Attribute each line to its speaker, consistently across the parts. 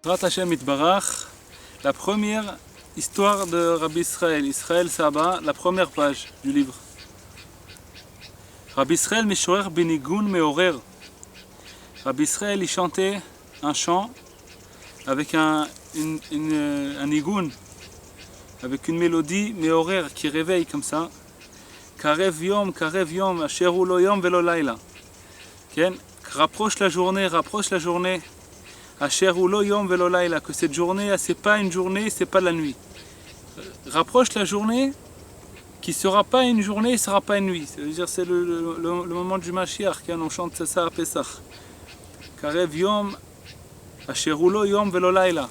Speaker 1: Rat Hashem Itbarach, la première histoire de Rabbi Israël, Israël Saba, la première page du livre. Rabbi Israël Mishorer Benigun Meorer. Rabbi Israël il chantait un chant avec un nigun, avec une mélodie Meorer qui réveille comme ça. Karev Yom, Asher hu lo Yom velo Laila. Rapproche la journée. Asher hu lo Yom velo Laila, que cette journée, c'est pas une journée, c'est pas la nuit. Rapproche la journée qui sera pas une journée, sera pas une nuit. C'est-à-dire c'est le moment du Mashiach, on chante ça à Pesach. Karev Yom, Asher hu lo Yom velo Laila.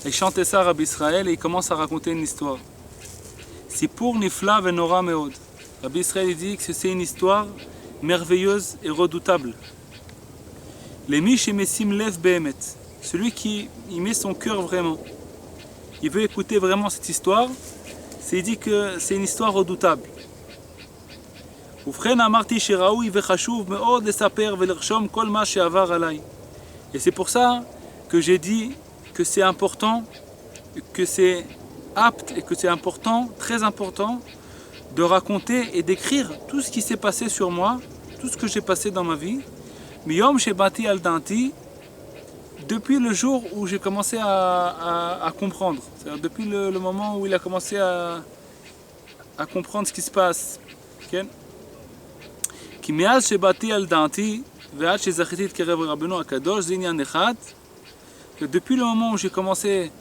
Speaker 1: Il chantait ça à Rabbi Israël et il commence à raconter une histoire. Sipur nifla venora meod. Rabbi Israël dit que c'est une histoire merveilleuse et redoutable. Lemi shemesim lev behemet. Celui qui y met son cœur vraiment. Il veut écouter vraiment cette histoire. Il dit que c'est une histoire redoutable. Ufren amarti sheraoui vechashuv meod lesaper velershom kol ma she'avar alay. Et c'est pour ça que j'ai dit que c'est important, que c'est apte et que c'est important, très important, de raconter et d'écrire tout ce qui s'est passé sur moi, tout ce que j'ai passé dans ma vie. Miyom shebati al danti, depuis le jour où j'ai commencé à comprendre, c'est-à-dire depuis le moment où il a commencé à comprendre ce qui se passe. Ki me'az shebati al danti ve'ad shezachiti et kerev Rabbeinu HaKadosh ze inyan echad, que depuis le moment où j'ai commencé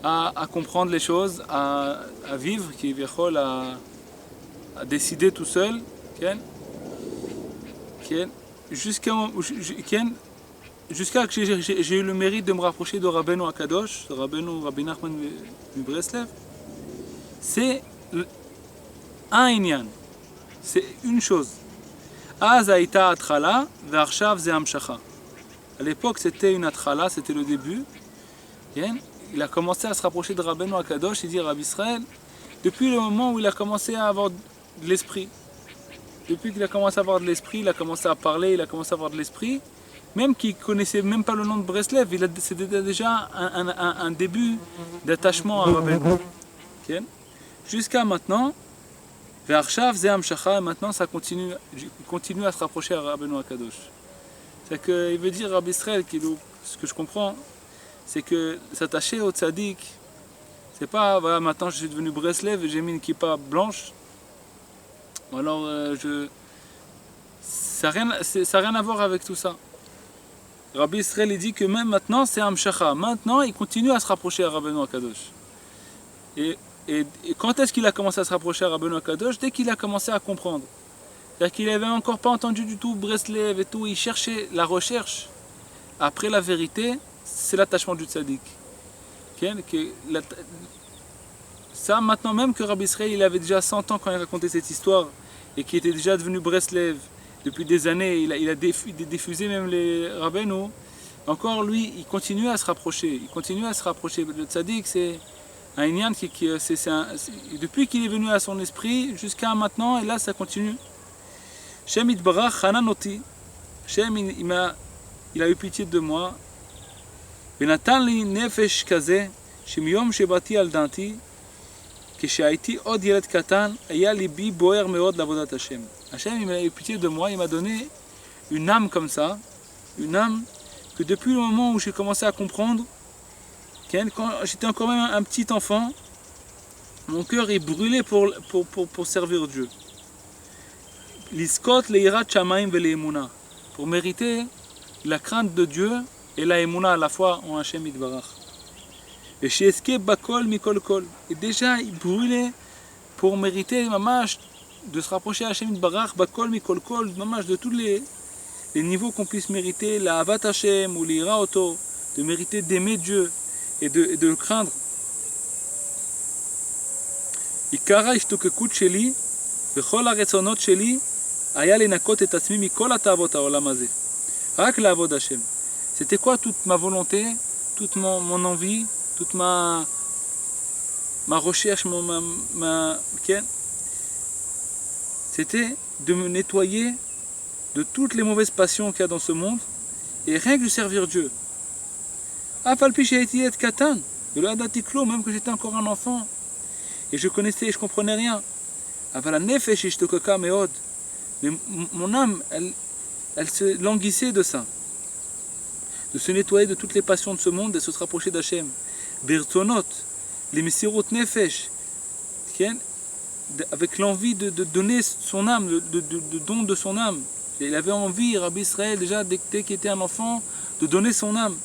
Speaker 1: à comprendre les choses, à vivre, qui viachol, à décider tout seul, jusqu'à que j'ai eu le mérite de me rapprocher de Rabbeinu HaKadosh, de Rabbi Nachman de Breslev, c'est un inyan, c'est une chose. Az haïta atchala ve'arshav ze hamshacha. À l'époque c'était une atchala, c'était le début. Il a commencé à se rapprocher de Rabbeinu HaKadosh et dire à Rabbi Israël, depuis le moment où il a commencé à avoir de l'esprit, depuis qu'il a commencé à avoir de l'esprit, il a commencé à parler, il a commencé à avoir de l'esprit, même qu'il ne connaissait même pas le nom de Breslev, c'était déjà un début d'attachement à Rabbeinu. Jusqu'à maintenant, Ve'arshav ze hamshacha, et maintenant ça continue à se rapprocher à Rabbeinu HaKadosh. C'est qu'il veut dire Rabbi Israël, ce que je comprends, c'est que s'attacher au tzaddik, c'est pas voilà, maintenant je suis devenu Breslev et j'ai mis une kippa blanche, alors ça n'a rien à voir avec tout ça. Rabbi Israël il dit que même maintenant c'est Hamshacha, maintenant il continue à se rapprocher à Rabbeinu HaKadosh. Et quand est-ce qu'il a commencé à se rapprocher à Rabbeinu HaKadosh? Dès qu'il a commencé à comprendre. C'est-à-dire qu'il n'avait encore pas entendu du tout Breslev et tout, il cherchait la recherche. Après la vérité, c'est l'attachement du tzaddik. Ça maintenant même que Rabbi Israël il avait déjà 100 ans quand il racontait cette histoire et qui était déjà devenu Breslev depuis des années, il a diffusé même les Rabbeinu, encore lui il continue à se rapprocher, Le tzaddik c'est un inyan depuis qu'il est venu à son esprit jusqu'à maintenant et là ça continue. Shem Itbarach Hananoti, Shem il a eu pitié de moi. ונתן לי נפש כזה, שמיום שבאתי על דעתי, כשהייתי עוד ילד קטן, היה ליבי בוער מאוד לעבודת השם. Hachem, il m'a eu pitié de moi, il m'a donné une âme comme ça, une âme que depuis le moment où j'ai commencé à comprendre, quand j'étais encore même un petit enfant, mon cœur est brûlé pour servir Dieu. Liskot leirat shamayim veleimuna, pour mériter la crainte de Dieu et la émouna à la fois en Hashem Itbarach. Et chez Escape Bakol Mikol Kol. Et déjà il brûlait pour mériter mamash de se rapprocher à Hashem Itbarach, Bakol Mikol Kol, mamash de tous les niveaux qu'on puisse mériter, la Avat Hashem ou l'Ira Oto, de mériter d'aimer Dieu et de le craindre. Ikara Ishtokekut Sheli, Vechol Aretzonot Sheli, Aya Lenakot et Atzmi Mikol Atavot Haolam Hazeh. Rak Lavod Hashem. C'était quoi toute ma volonté, toute mon envie, toute ma recherche, c'était de me nettoyer de toutes les mauvaises passions qu'il y a dans ce monde et rien que de servir Dieu. אף על פי שהייתי ילד קטן, ולא ידעתי כלום, même que j'étais encore un enfant, et je connaissais, je comprenais rien. אבל הנפש השתוקקה מאוד, mon âme, elle se languissait de ça, de se nettoyer de toutes les passions de ce monde et de se rapprocher d'Hachem. ברצונות, למסירות נפש, כן? Avec l'envie de donner son âme, de don de son âme. Il avait envie, Rabbi Israël, déjà dès qu'il était un enfant, de donner son âme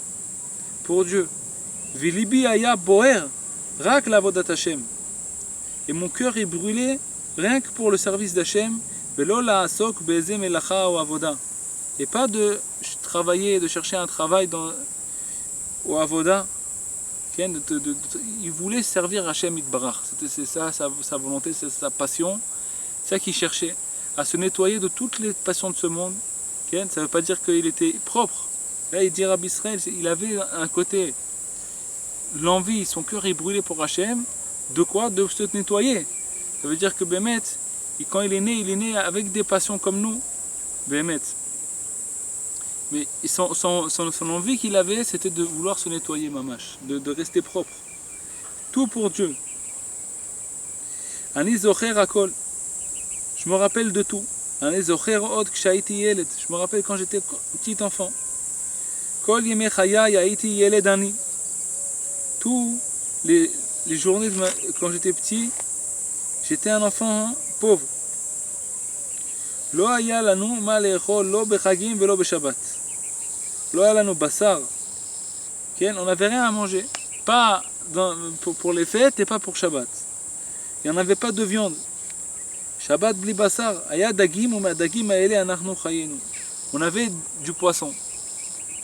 Speaker 1: pour Dieu. Vilibi aya boer, rak l'avodat Hashem. Et mon cœur est brûlé rien que pour le service d'Hachem, velo la asok be'eze melacha ou avoda. Et pas de travailler, de chercher un travail dans au avoda. Il voulait servir Hachem Itbarach. C'est ça sa volonté, c'est sa passion. C'est ça qu'il cherchait, à se nettoyer de toutes les passions de ce monde. Ça ne veut pas dire qu'il était propre. Là, il dit Rabbi Israël, il avait un côté, l'envie, son cœur est brûlé pour Hachem. De quoi? De se nettoyer. Ça veut dire que Bémet, quand il est né avec des passions comme nous. Bémet. Mais son envie qu'il avait, c'était de vouloir se nettoyer, mamash, de rester propre. Tout pour Dieu. Ani zocher akol. Je me rappelle de tout. Ani zocher od kshaiti yeled. Je me rappelle quand j'étais petit enfant. Kol yemei chayai haiti yeled ani. Tous les journées quand j'étais petit, j'étais un enfant pauvre. לא היה לנו מה לאכול לא בחגים ולא בשבת. לא היה לנו בשר. כן? On n'avait rien à manger. Pas pour les fêtes et pas pour Shabbat. Il n'y en avait pas de viande. Shabbat bli basar. היה דגים ומהדגים האלה אנחנו חיינו. On avait du poisson.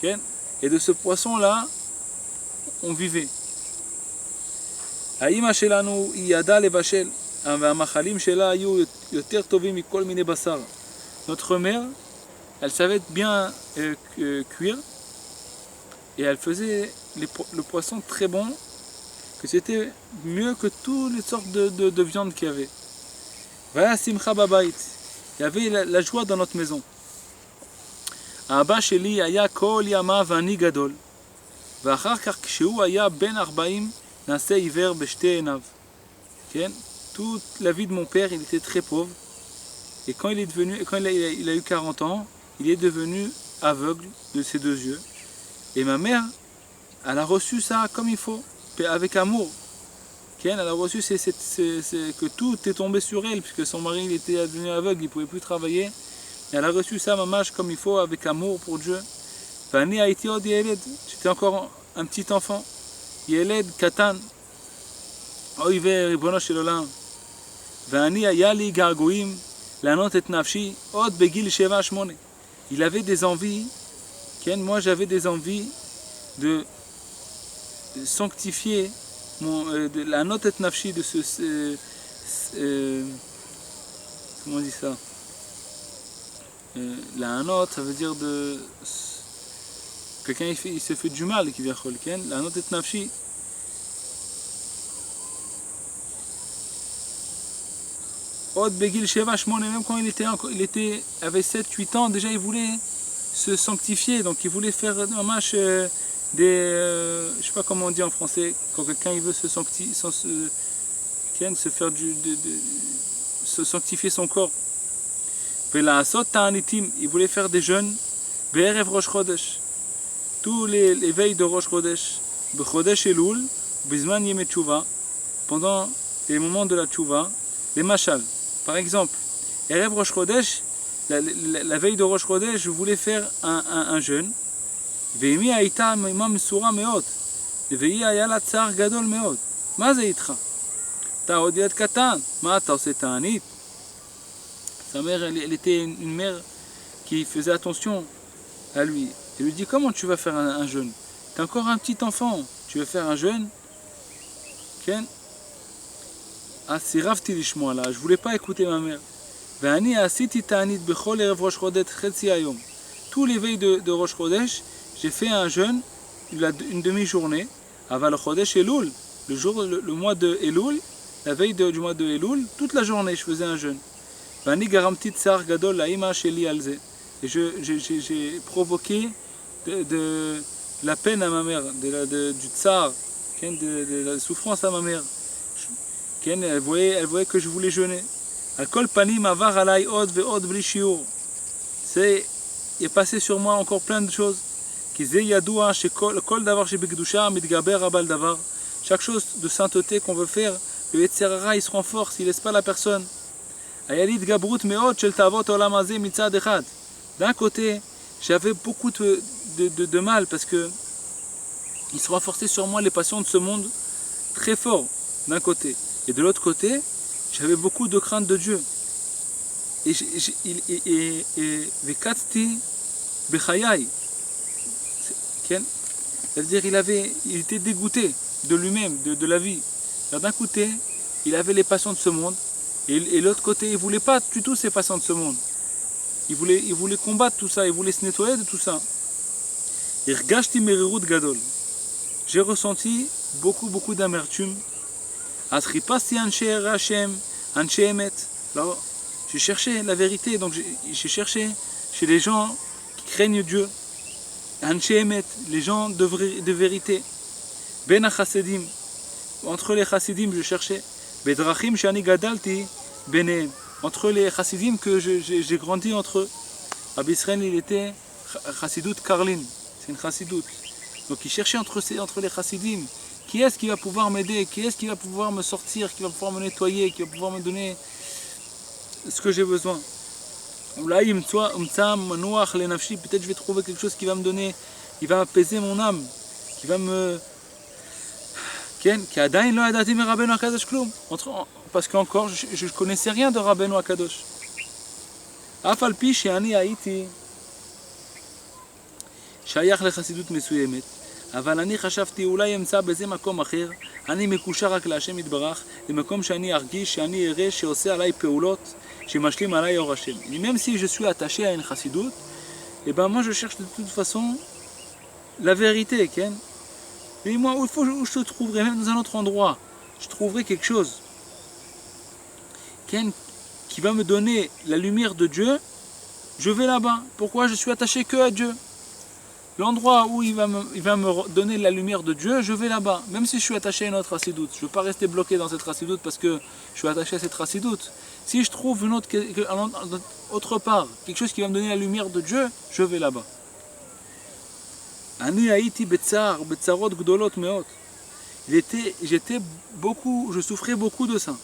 Speaker 1: כן? Et de ce poisson-là, on vivait. האמא שלנו היא ידעה לבשל. והמאכלים שלה היו יותר טובים מכל מיני בשר. Notre mère, elle savait bien cuire et elle faisait le poisson très bon, que c'était mieux que toutes les sortes de viande qu'il y avait. Vaya simcha babayit. Il y avait la joie dans notre maison. האבא שלי היה כל ימיו עני גדול, ואחר כך כשהוא היה בן 40 נעשה עיוור בשתי עיניו. כן? Toute la vie de mon père, il était très pauvre. Et quand il a eu 40 ans, il est devenu aveugle de ses deux yeux. Et ma mère, elle a reçu ça comme il faut, avec amour. Elle a reçu que tout est tombé sur elle, puisque son mari il était devenu aveugle, il ne pouvait plus travailler. Et elle a reçu ça, maman, comme il faut, avec amour pour Dieu. J'étais encore un petit enfant. Yeled Katan. Oiver, Ribono shel Olam. ואני היה לי געגועים לענות את נפשי עוד בגיל 7-8. Il avait des envies, moi j'avais des envies de sanctifier de la note et nafshi, de comment on dit ça, la note, ça veut dire de quelqu'un il se fait du mal qui vient la note et nafshi. Même quand il avait 7-8 ans, déjà il voulait se sanctifier, donc il voulait faire des, je sais pas comment on dit en français, quand quelqu'un il veut se sanctifier, se sanctifier son corps. Il voulait faire des jeûnes, tous les veilles de Rosh Chodesh, pendant les moments de la tchouva, les machal. Par exemple, Erev Rosh Chodesh, la veille de Rosh Chodesh, je voulais faire un jeûne. ואמי הייתה אימה מסורה מאוד, והיא היה לה צער גדול מאוד. מה זה איתך? אתה עוד ילד קטן, מה אתה עושה תענית? Sa mère, elle était une mère qui faisait attention à lui. Elle lui dit, comment tu vas faire un jeûne? Tu es encore un petit enfant, tu veux faire un jeûne? Ken? Ah, סירבתי לשמוע לה, je voulais pas écouter ma mère. ואני עשיתי תענית בכל ערב ראש חודש חצי היום. Tous les veilles de Rosh Chodesh, j'ai fait un jeûne, une demi-journée, avant le Chodesh Elul, le mois de Elul, la veille du mois de Elul, toute la journée je faisais un jeûne. ואני גרמתי צער גדול לאמא שלי על זה. Et j'ai provoqué la peine à ma mère, du tsar, de la souffrance à ma mère. Elle voyait que je voulais jeûner. Al-kol panim avar alay od ve'od bli shiur. Il est passé sur moi encore plein de choses. Ki ze yadoua kol davar shebekdusha mitgaber abal davar. Chaque chose de sainteté qu'on veut faire, le Yetzer Hara il se renforce, il laisse pas la personne. Ayalid gabrut meod shel tavot olam hazeh mitzad echad. D'un côté, j'avais beaucoup de mal parce que il se renforçait sur moi les passions de ce monde très fort d'un côté. Et de l'autre côté, j'avais beaucoup de crainte de Dieu. Et vekatsti bechayai. C'est-à-dire il était dégoûté de lui-même, de la vie. D'un côté, il avait les passions de ce monde, et l'autre côté, il ne voulait pas du tout ces passions de ce monde. Il voulait combattre tout ça, il voulait se nettoyer de tout ça. Irgashti merirut gadol. J'ai ressenti beaucoup d'amertume. Asripasti anshe Hashem, anshe emet. Alors, j'ai cherché la vérité, donc j'ai cherché chez les gens qui craignent Dieu. Anshe emet, les gens de vérité. Ben chassidim, entre les chassidim, je cherchais. Bedrachim shani gadalti benehem. Entre les chassidim que j'ai grandi entre eux. Rabbi Israël, il était chassidout Karlin. C'est une chassidout. Donc il cherchait entre les chassidim. Qui est-ce qui va pouvoir m'aider? Qui est-ce qui va pouvoir me sortir? Qui va pouvoir me nettoyer? Qui va pouvoir me donner ce que j'ai besoin? Peut-être je vais trouver quelque chose qui va me donner, qui va apaiser mon âme, qui va me... Parce qu'encore, je ne connaissais rien de Rabbeinu Akadosh. אף על פי שאני הייתי שייך לחסידות מסוימת, אבל אני חשבתי אולי אמצא בזה מקום אחר, אני מקושר רק להשם יתברך, למקום שאני ארגיש, שאני אראה שעושה עליי פעולות, שמשלים עליי אור השם. Même si je suis attaché à une chassidoute, et ben moi je cherche de toute façon la vérité, Ken. Et moi, où je te trouverai, même dans un autre endroit, je trouverai quelque chose, Ken, qui va me donner la lumière de Dieu, je vais là-bas. Pourquoi? Je suis attaché que à Dieu. L'endroit où il va me donner la lumière de Dieu, je vais là-bas. Même si je suis attaché à une autre chassidoute. Je ne veux pas rester bloqué dans cette chassidoute parce que je suis attaché à cette chassidoute. Si je trouve autre part, quelque chose qui va me donner la lumière de Dieu, je vais là-bas. Ani haïti betzar, betzarot gdolot meot. Je souffrais beaucoup de ça.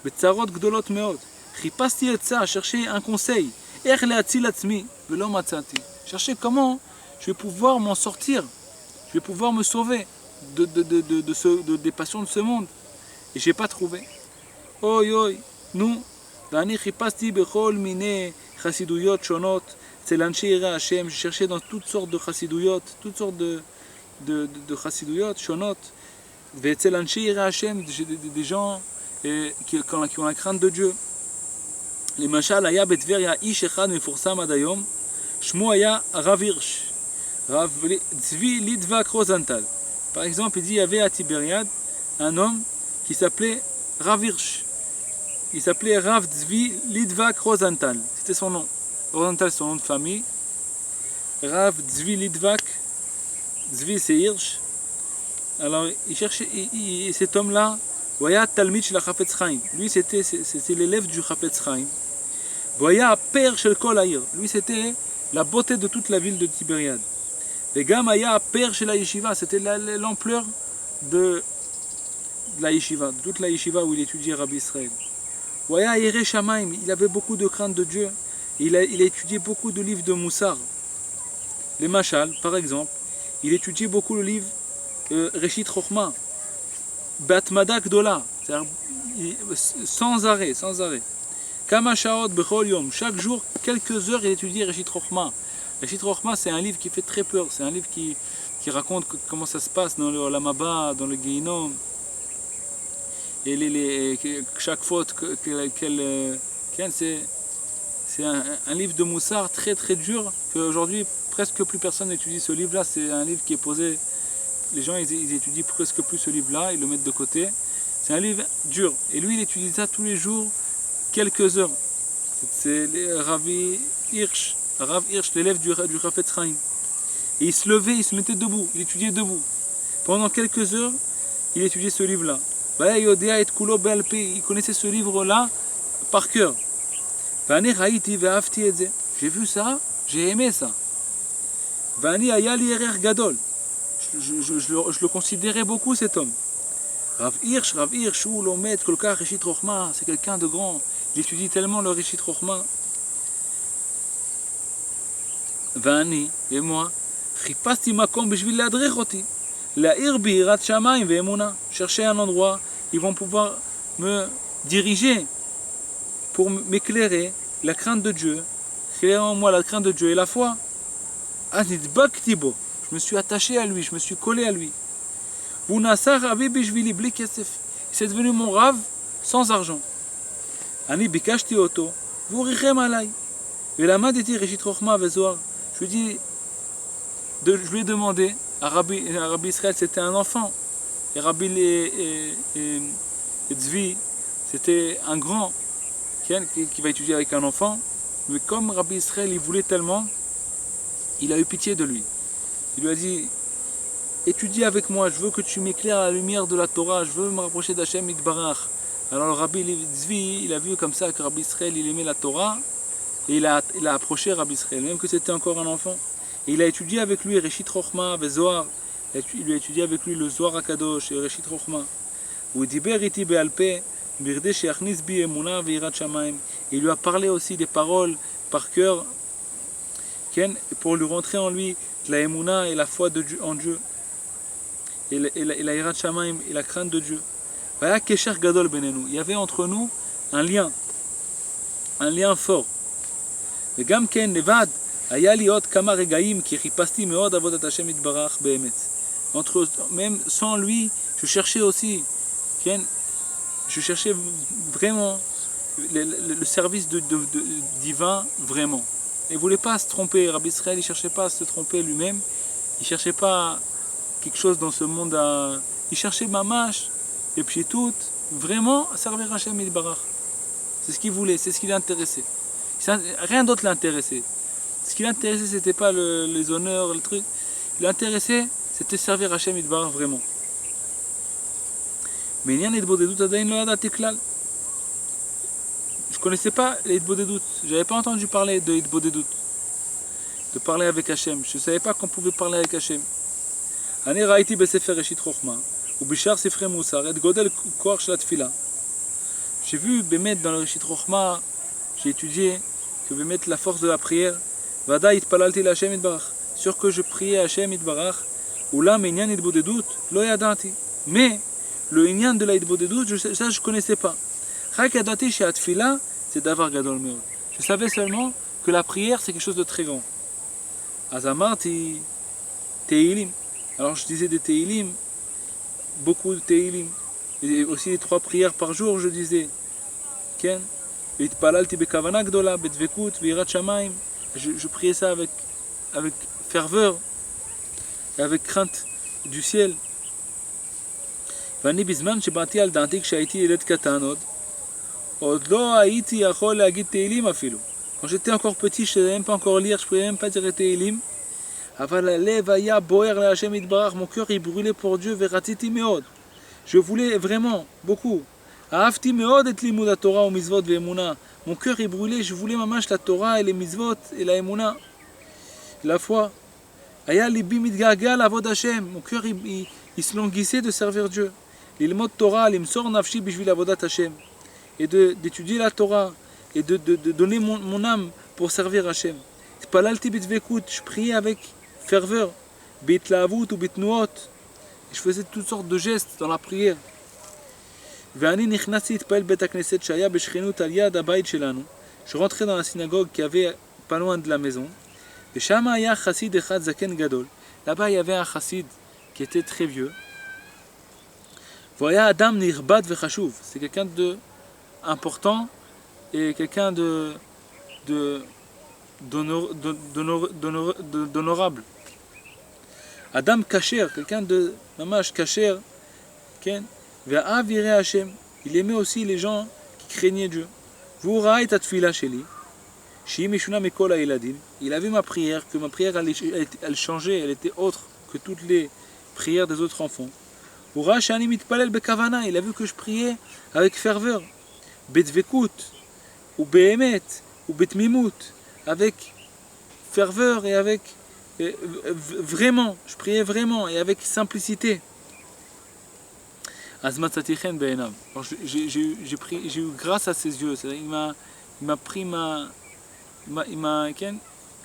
Speaker 1: Betzarot gdolot meot. Chipasti etza, chercher un conseil. Er le'atzil atzmi, velo matzati. Chercher comment je vais pouvoir m'en sortir. Je vais pouvoir me sauver des passions de ce monde. Et je n'ai pas trouvé. Oi, oi, nous, ואני חיפשתי בכל מיני חסידויות שונות, אצל אנשי ירא השם, je cherchais dans toutes sortes de חסידויות, toutes sortes de חסידויות שונות, ואצל אנשי ירא השם, des gens qui ont la crainte de Dieu. למשל, היה בטבריה איש אחד מפורסם עד היום, שמו היה הרב הירש, רב צבי לידבק רוזנטל. Par exemple, il dit, il y avait à Tibériade un homme qui s'appelait Rav Hirsch. Il s'appelait Rav Tzvi Lidvak Rosenthal. C'était son nom. Rosenthal, son nom de famille. Rav Tzvi Lidvak. Tzvi, c'est Hirsch. Alors, il cherchait, cet homme-là, Voya Talmid shel Chafetz Chaim. Lui, c'était l'élève du Chafetz Chaim. Voya Père shel Kol Ha'ir. Lui, c'était la beauté de toute la ville de Tibériade. Et Gam Haya Père shel Yeshiva. C'était l'ampleur de la Yeshiva, de toute la Yeshiva où il étudiait Rabbi Israël. Voya Yere Shamaim. Il avait beaucoup de crainte de Dieu. Il a étudié beaucoup de livres de Moussar. Les Machal, par exemple. Il étudiait beaucoup le livre Reshit Chochma. Batmada Gdola, sans arrêt, sans arrêt. Kama Shaot Bechol Yom, chaque jour, quelques heures, il étudie Reshit Chochma. Reshit Chochma, c'est un livre qui fait très peur, c'est un livre qui raconte comment ça se passe dans le Olam Haba, dans le Gehinom. Et chaque faute, c'est un livre de Moussar très très dur, qu'aujourd'hui, presque plus personne n'étudie ce livre-là, c'est un livre qui est posé. Les gens ils étudient presque plus ce livre-là, ils le mettent de côté. C'est un livre dur. Et lui, il étudie ça tous les jours, quelques heures. C'est Rav Hirsch, l'élève du Chafetz Chaim. Et il se levait, il se mettait debout, il étudiait debout. Pendant quelques heures, il étudiait ce livre-là. Il connaissait ce livre-là par cœur. J'ai vu ça, j'ai aimé ça. Je le considérais beaucoup, cet homme. Rav Hirsch, c'est quelqu'un de grand. Il étudie tellement le Rishit Chochma. Et moi, chercher un endroit, ils vont pouvoir me diriger pour m'éclairer la crainte de Dieu, éclairer en moi la crainte de Dieu et la foi. Je me suis attaché à lui, je me suis collé à lui. C'est devenu mon rave sans argent. Je lui ai demandé, à Rabbi Israël c'était un enfant, et Rabbi Tzvi c'était un grand qui va étudier avec un enfant, mais comme Rabbi Israël il voulait tellement, il a eu pitié de lui. Il lui a dit, étudie avec moi, je veux que tu m'éclaires à la lumière de la Torah, je veux me rapprocher d'Hachem Yitbarach. Alors le Rabbi Tzvi, il a vu comme ça que Rabbi Israël il aimait la Torah, et il a approché Rabbi Israël, même que c'était encore un enfant. Et il a étudié avec lui Reshit Chochma et Zohar. Il lui a étudié avec lui le Zohar HaKadosh et Reshit Chochma. Il lui a parlé aussi des paroles par cœur pour lui rentrer en lui la Emouna et la foi en Dieu. Et la Yirat Shamayim et la crainte de Dieu. Il y avait entre nous un lien fort. וגם כן לבד, היה לי עוד כמה רגעים כי חיפשתי מאוד עבודת השם יתברך באמת. Même sans lui, je cherchais aussi, je cherchais vraiment le service divin, vraiment. Il ne voulait pas se tromper, Rabbi Israël, il ne cherchait pas à se tromper lui-même, il ne cherchait pas quelque chose dans ce monde, il cherchait mamash, et puis tout, vraiment servir Hashem Yitbarach. C'est ce qu'il voulait, c'est ce qui l'intéressait. Rien d'autre l'intéressait. Ce qui l'intéressait, c'était pas les honneurs, le truc. L'intéressait, c'était servir Hashem Yitbarach vraiment. Mais je ne connaissais pas les Hitbodedut. Je n'avais pas entendu parler de Hitbodedut, de parler avec Hashem. Je ne savais pas qu'on pouvait parler avec Hashem. J'ai vu Bémet dans le Reshit Chochma, j'ai étudié que Bémet la force de la prière. Vada itpalalti la Hashem Yitbarach. Sûr que je priais Hashem Yitbarach. Ulam inyan hitbodedut lo yadati. Mais le inyan de la hitbodedut, ça je ne connaissais pas. Chak yadati she'atfila c'est davar gadol meod. Je savais seulement que la prière c'est quelque chose de très grand. Azamarti teilim. Alors je disais des teilim, beaucoup de teilim. Et aussi les 3 prières par jour, je disais. Je priais ça avec ferveur et avec crainte du ciel. Quand j'étais encore petit, je ne savais même pas encore lire, je ne pouvais même pas dire teilim. Mon cœur il brûlait pour Dieu. Je voulais vraiment beaucoup. Mon cœur est brûlé, je voulais mamash la Torah et les mitzvot et la emuna, la foi. Mon cœur il se languissait de servir Dieu. Et d'étudier la Torah et de donner mon âme pour servir Hashem. Je priais avec ferveur. Je faisais toutes sortes de gestes dans la prière. Je rentrais dans la synagogue qui avait pas loin de la maison. Là-bas, il y avait un chassid qui était très vieux. C'est quelqu'un d'important et quelqu'un d'honorable. Adam Kacher, quelqu'un de mamash Kacher. Il aimait aussi les gens qui craignaient Dieu. Il a vu ma prière, que ma prière elle changeait, elle était autre que toutes les prières des autres enfants. Il a vu que je priais avec ferveur, ou behemet, ou betmimut, avec ferveur et avec vraiment, je priais vraiment et avec simplicité. Alors j'ai eu grâce à ses yeux, il m'a pris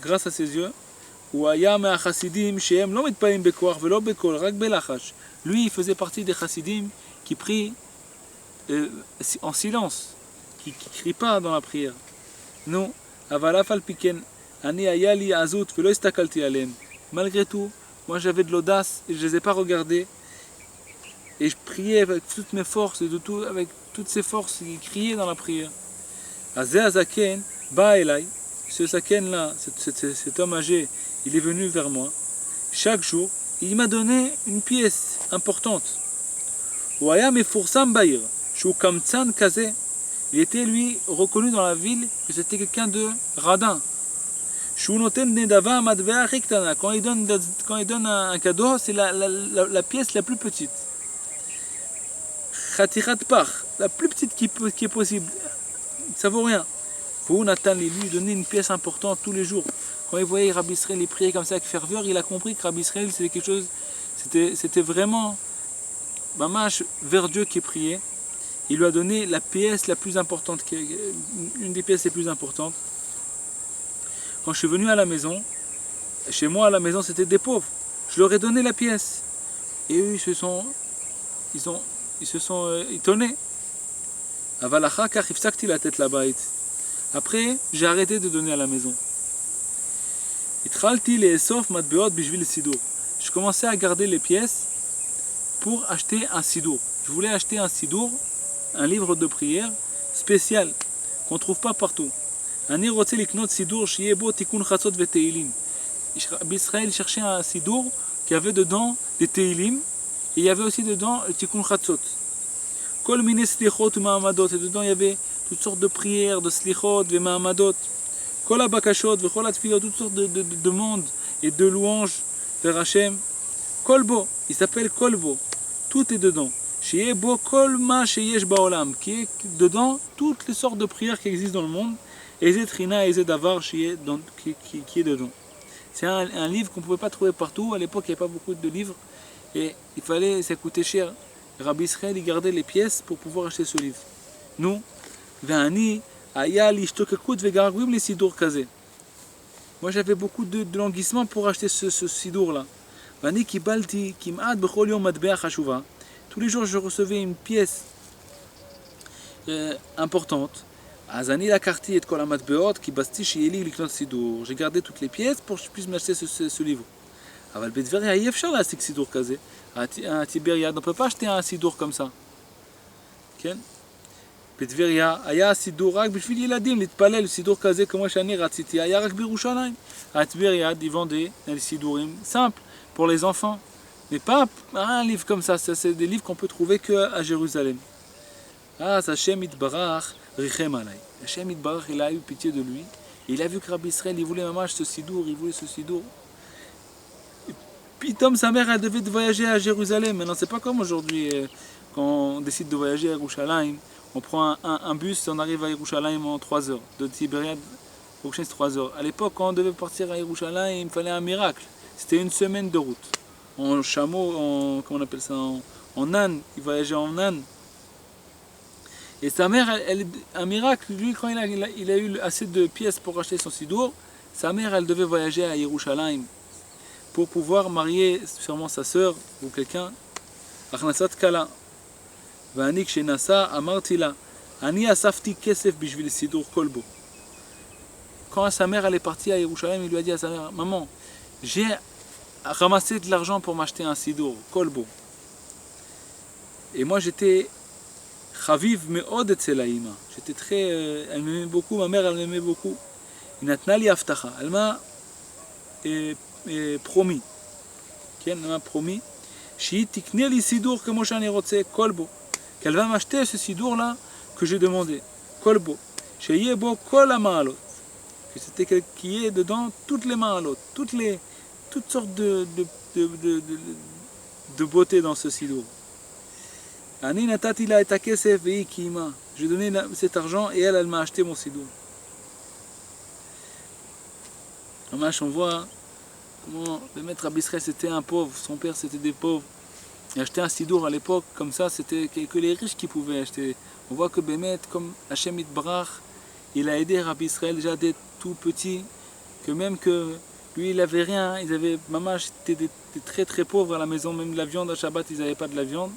Speaker 1: grâce à ses yeux. Lui, il faisait partie des chassidim qui prient en silence, qui ne crient pas dans la prière. Non, malgré tout, moi j'avais de l'audace et je ne les ai pas regardés. Et je priais avec toutes mes forces et avec toutes ses forces, il criait dans la prière. Ce zaken là, cet homme âgé, il est venu vers moi. Chaque jour, il m'a donné une pièce importante. Il était lui reconnu dans la ville que c'était quelqu'un de radin. Quand il donne un cadeau, c'est la pièce la plus petite. La plus petite qui est possible. Ça vaut rien. Pour Nathan lui donner une pièce importante tous les jours. Quand il voyait Rabbi Israël les prier comme ça avec ferveur, il a compris que Rabbi Israël c'était quelque chose, c'était vraiment mamash vers Dieu qui priait. Il lui a donné la pièce la plus importante, une des pièces les plus importantes. Quand je suis venu à la maison, chez moi à la maison c'était des pauvres. Je leur ai donné la pièce. Et eux ils se sont étonnés. Après, j'ai arrêté de donner à la maison. Je commençais à garder les pièces pour acheter un sidour. Je voulais acheter un sidour, un livre de prière spécial qu'on ne trouve pas partout. Israël cherchait un sidour qui avait dedans des teilim et il y avait aussi dedans le tikkun chatzot. Kol mine slichot ou ma'amadot, et dedans il y avait toutes sortes de prières, de slichot, de ma'amadot. Kol abakashot, v'chol atfilot, toutes sortes de demandes et de louanges vers Hachem. Kolbo, il s'appelle Kolbo, tout est dedans. Shiye bo kol ma sheyesh ba'olam, qui est dedans toutes les sortes de prières qui existent dans le monde. Et Zetrina et Zedavar qui est dedans. C'est un livre qu'on ne pouvait pas trouver partout. À l'époque, il n'y avait pas beaucoup de livres. Et ça coûtait cher. Rabbi Israël, il gardait les pièces pour pouvoir acheter ce livre. Nous, moi j'avais beaucoup de languissement pour acheter ce sidour-là. Tous les jours, je recevais une pièce importante. J'ai gardé toutes les pièces pour que je puisse m'acheter ce livre. À Tibériade, on ne peut pas acheter un sidour comme ça. בטבריה היה סידור רק בשביל ילדים להתפלל סידור כזה כמו שאני רציתי היה רק בירושלים. À Tibériade, ils vendaient des sidourim simples pour les enfants, mais pas un livre comme ça. C'est des livres qu'on peut trouver qu'à Jérusalem. Ah, Hachem Yitbarach richem alay. Hachem Yitbarach, il a eu pitié de lui. Il a vu que Rabbi Israël, il voulait maman ce sidour, il voulait ce sidour. Puis Tom, sa mère, elle devait voyager à Jérusalem. Maintenant, c'est pas comme aujourd'hui, quand on décide de voyager à Yerushalayim. On prend un bus et on arrive à Yerushalayim en 3 heures. De Tibériade, prochaine c'est 3 heures. À l'époque, quand on devait partir à Yerushalayim, il fallait un miracle. C'était une semaine de route. En chameau, comment on appelle ça, en âne. Il voyageait en âne. Et sa mère, un miracle, lui, quand il a eu assez de pièces pour acheter son sidour, sa mère, elle devait voyager à Yerushalayim pour pouvoir marier sûrement sa sœur ou quelqu'un. Achnasat Kala. ואני כשנסע אמרתי לה, אני אספתי כסף בשביל סידור כלבו. Quand sa mère elle est partie à Yerushalayim, il lui a dit à sa mère, maman, j'ai ramassé de l'argent pour m'acheter un sidour, kolbo. Et moi j'étais chaviv me'od etzel ha'ima. J'étais très, elle m'aimait beaucoup, ma mère elle m'aimait beaucoup. היא נתנה לי הבטחה, elle m'a promis, כן, elle m'a promis, שהיא תקנה לי סידור כמו שאני רוצה, kolbo. Qu'elle va m'acheter ce sidour là que j'ai demandé. Kolbo. Sheyebo kol ha'ma'alot. que c'était qui est dedans toutes les mains à l'autre, toutes sortes de beauté dans ce sidour. Ani natati la et kesef vei kima. J'ai donné cet argent et elle m'a acheté mon sidour. On voit comment le maître Rabbi Israël c'était un pauvre, son père c'était des pauvres. Et acheter un sidour à l'époque comme ça, c'était que les riches qui pouvaient acheter. On voit que Bémet, comme Hachem Itbarach, il a aidé Rabbi Israël déjà dès tout petit, que même que lui il avait rien, ils avaient, maman était des très très pauvres à la maison, même la viande à Shabbat ils n'avaient pas de la viande.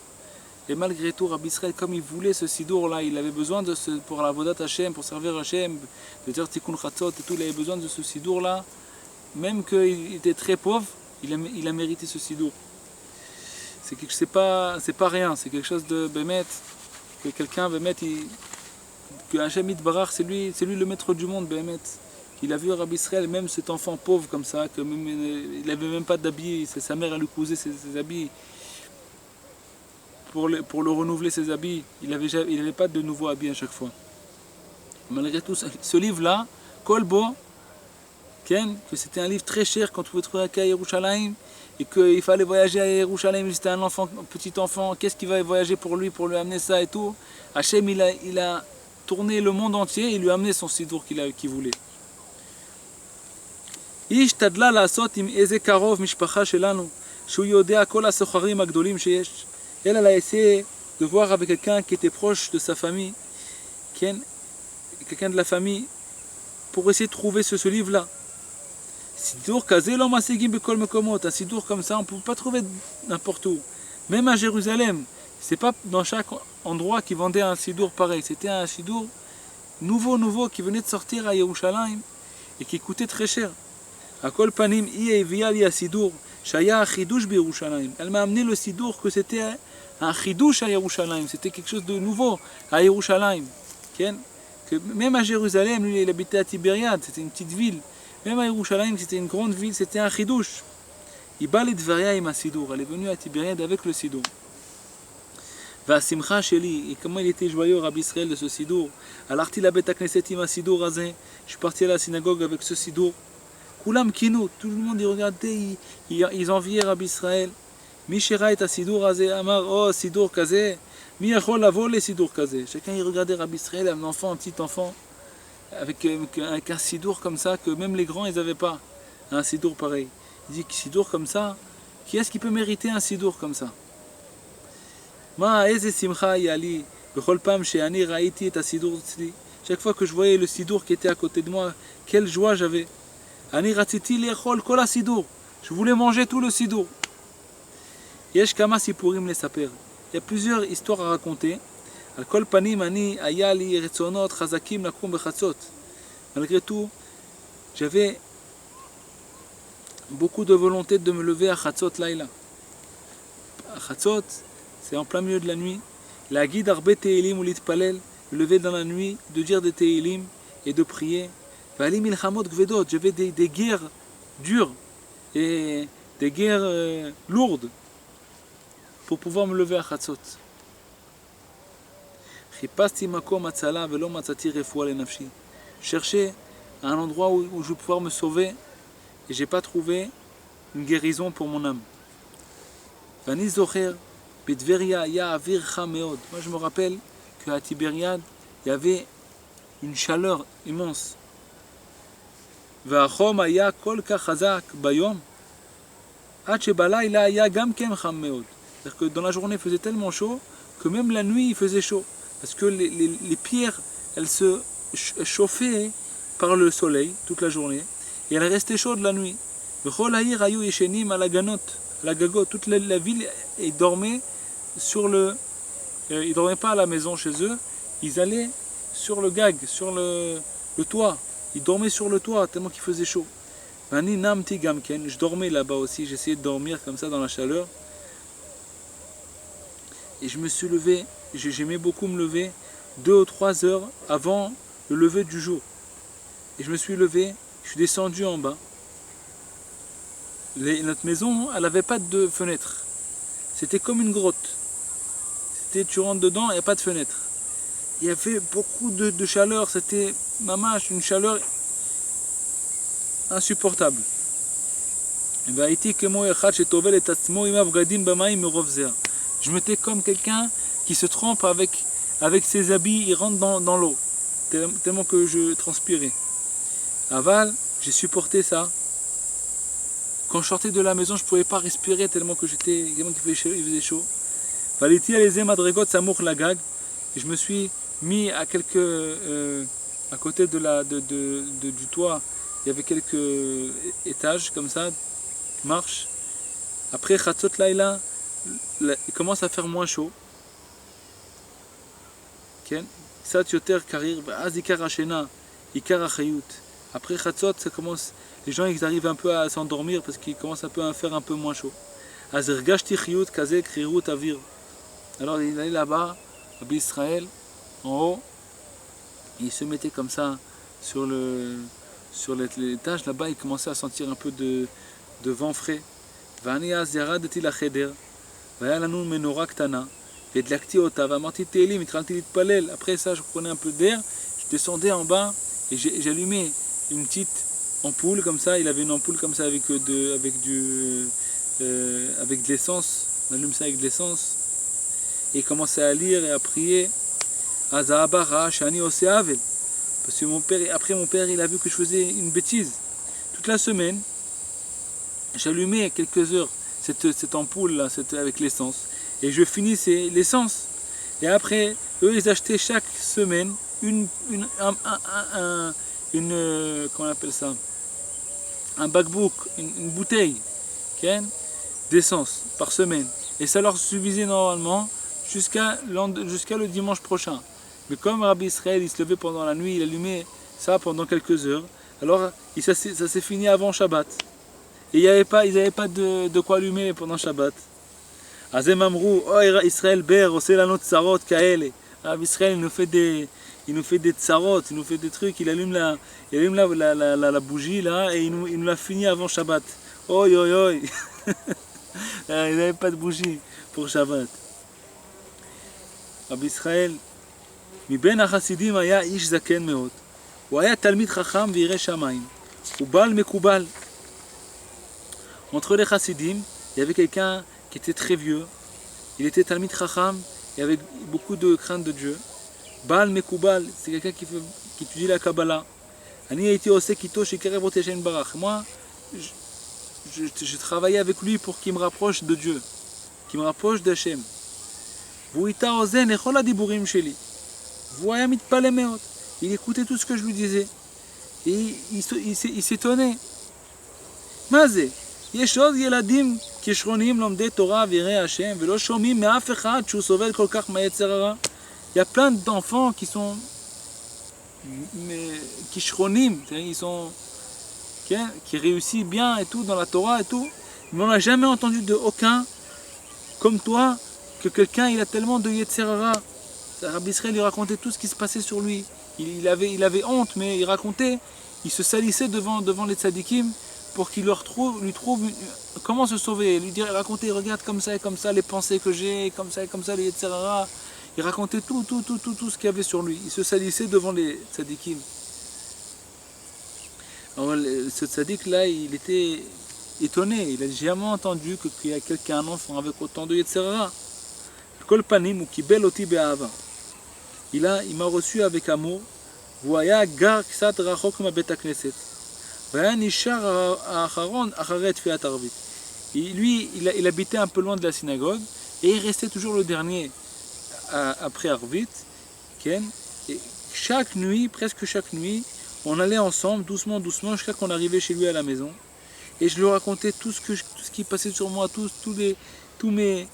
Speaker 1: Et malgré tout, Rabbi Israël, comme il voulait ce sidour là, il avait besoin de ce, pour la Vodat Hachem, pour servir Hachem, de dire Tikkun Chatzot et tout, il avait besoin de ce sidour là, même qu'il était très pauvre, il a mérité ce sidour. C'est pas rien, c'est quelque chose de Bémet, que quelqu'un Bémet, que Hachem Itbarach, c'est lui le maître du monde Bémet. Il a vu Rabbi Israël, même cet enfant pauvre comme ça, que même, il n'avait même pas d'habits, sa mère a lui cousé ses habits pour le renouveler ses habits, il n'avait pas de nouveaux habits à chaque fois. Malgré tout, ce livre-là, Kolbo, que c'était un livre très cher qu'on pouvait trouver à Yerushalayim, et qu'il fallait voyager à Yerushalayim, c'était un petit enfant, qu'est-ce qu'il va voyager pour lui amener ça et tout. Hachem, il a tourné le monde entier et lui a amené son sidour qu'il voulait. איש תדלה לעשות עם איזה קרוב משפחה שלנו שהוא יודע כל הסוחרים הגדולים שיש. Elle a essayé de voir avec quelqu'un qui était proche de sa famille, quelqu'un de la famille, pour essayer de trouver ce livre-là. Sidour kazé l'homme asigim bekol mekomot. Un sidour comme ça, on ne peut pas trouver n'importe où. Même à Jérusalem, c'est pas dans chaque endroit qui vendait un sidour pareil. C'était un sidour nouveau qui venait de sortir à Yerushalayim et qui coûtait très cher. À Kol Panim, elle m'a amené le sidour que c'était un chidouche à Yerushalayim, c'était quelque chose de nouveau à Yerushalayim. Que même à Jérusalem, lui il habitait à Tibériade, c'était une petite ville. Même à Yerushalayim, c'était une grande ville, c'était un chidouche. Il balait de Varia et ma sidour, elle est venue à Tibériade avec le sidour. והשמחה שלי, et comment il était joyeux Rabbi Israël de ce sidour. הלכתי לבית הכנסת עם הסידור הזה, je suis parti à la synagogue avec ce sidour. Koulam Kino, tout le monde y regardait, ils enviaient Rabbi Israël. Mishera et Sidour Azé, Amar, oh Sidour Kazé, Mi Yachol Lavo le Sidour Kazé. Chacun y regardait Rabbi Israël, un petit enfant, avec un sidour comme ça, que même les grands ils n'avaient pas un sidour pareil. Il dit que sidour comme ça, qui est-ce qui peut mériter un sidour comme ça? Ma eze simcha yali, bechol pam she'ani raiti et sidour tzli. Chaque fois que je voyais le sidour qui était à côté de moi, quelle joie j'avais. Ani ratziti li'echol kol sidour. Je voulais manger tout le sidour. Yesh kama sipurim lesaper. Il y a plusieurs histoires à raconter. Al kol panim ani aya li retzonot chazakim lakum bechatzot. Malgré tout, j'avais beaucoup de volonté de me lever à chatzot laila. Chatzot, c'est en plein milieu de la nuit. La guide arbe te'ilim ou litpalel, me lever dans la nuit, de dire des te'ilim et de prier. J'avais des guerres dures et des guerres lourdes pour pouvoir me lever à Chatzot. Chercher un endroit où je vais pouvoir me sauver et je n'ai pas trouvé une guérison pour mon âme. Moi je me rappelle qu'à Tibériade, il y avait une chaleur immense. והחום היה כל כך חזק ביום עד שבלילה היה גם כן חם מאוד. C'est-à-dire que dans la journée il faisait tellement chaud que même la nuit il faisait chaud. Parce que les pierres, elles se chauffaient par le soleil toute la journée et elles restaient chaudes la nuit. וכל העיר היו ישנים על הגגות. Toute la ville ils dormaient sur ils dormaient pas à la maison chez eux, ils allaient sur le gag, sur le toit. Ils dormaient sur le toit tellement qu'il faisait chaud. Je dormais là-bas aussi, j'essayais de dormir comme ça dans la chaleur. Et je me suis levé, j'aimais beaucoup me lever 2 ou 3 heures avant le lever du jour. Et je me suis levé, je suis descendu en bas. Notre maison, elle n'avait pas de fenêtre. C'était comme une grotte. Tu rentres dedans, il n'y a pas de fenêtre. Il y avait beaucoup de chaleur, c'était mamache, une chaleur insupportable. Je m'étais comme quelqu'un qui se trempe avec ses habits, il rentre dans l'eau, tellement que je transpirais. Aval, j'ai supporté ça. Quand je sortais de la maison, je ne pouvais pas respirer tellement qu'il faisait chaud. Et je me suis mis à à côté du toit, il y avait quelques étages comme ça, marche. Après Chatzot Laila, il commence à faire moins chaud. Après Chatzot, ça commence, les gens ils arrivent un peu à s'endormir parce qu'ils commencent un peu à faire un peu moins chaud. Alors il allait là-bas, à Israël, en haut, et il se mettait comme ça sur l'étage là-bas, il commençait à sentir un peu de vent frais. Après ça, je prenais un peu d'air, je descendais en bas et j'allumais une petite ampoule comme ça. Il avait une ampoule comme ça avec de l'essence. On allume ça avec de l'essence. Et il commençait à lire et à prier. Parce que mon père, il a vu que je faisais une bêtise. Toute la semaine, j'allumais quelques heures cette ampoule là, avec l'essence. Et je finissais l'essence. Et après, eux, ils achetaient chaque semaine comment on appelle ça, un backbook, une bouteille d'essence par semaine. Et ça leur suffisait normalement jusqu'à le dimanche prochain. Mais comme Rabbi Israël, il se levait pendant la nuit, il allumait ça pendant quelques heures, alors ça s'est fini avant Shabbat. Et ils n'avaient pas de quoi allumer pendant Shabbat. Azem Amrou, oh Israël Ber, c'est la note tsarot kaele. Rabbi Israël, il nous fait des tsarot, il nous fait des trucs, il allume la bougie là et il nous l'a fini avant Shabbat. Oi oi oi. Il n'avait pas de bougie pour Shabbat. Rabbi Israël, מבין החסידים היה איש זקן מאוד. הוא היה תלמיד חכם וירא שמיים. הוא בעל מקובל. Entre les chassidim, il y avait quelqu'un qui était très vieux. Il était talmid chacham et avait beaucoup de crainte de Dieu. Baal Mekubal, c'est quelqu'un qui étudie la Kabbalah. Ani été osek ito shekarev ot Hashem barach. Moi, je travaillais avec lui pour qu'il me rapproche de Dieu, qu'il me rapproche d'Hashem. והוא איתה אוזן לכל הדיבורים שלי. והוא היה מתפלא מאוד. Il écoutait tout ce que je lui disais. Et il s'étonnait. מה זה? יש עוד ילדים כישרוניים לומדי תורה ויראי השם ולא שומעים מאף אחד שהוא סובל כל כך מהיצר הרע. Il y a plein d'enfants qui sont כישרונים, qui réussissent bien et tout dans la Torah et tout, mais on n'a jamais entendu de aucun comme toi que quelqu'un il a tellement de Yetzer Hara. Rabbi Israël lui racontait tout ce qui se passait sur lui. Il avait honte, mais il racontait, il se salissait devant les tzadikim pour qu'il lui trouve comment se sauver, lui dire, raconter, regarde comme ça et comme ça les pensées que j'ai, comme ça et comme ça les Yetzer Hara. Il racontait tout ce qu'il y avait sur lui. Il se salissait devant les tzadikim. Alors ce tzadik là, il était étonné, il n'a jamais entendu qu'il y a quelqu'un, un enfant avec autant de Yetzer Hara. Kol panim ou kibel oti be'ahava. Il m'a reçu avec amour. Voya gar ksat rachok ma bet hakneset. Vaya nishar haacharon acharet fiat arvit. Lui, il habitait un peu loin de la synagogue et il restait toujours le dernier après Arvit. Et chaque nuit, presque chaque nuit, on allait ensemble, doucement, jusqu'à qu'on arrivait chez lui à la maison. Et je lui racontais tout ce qui passait sur moi, tous mes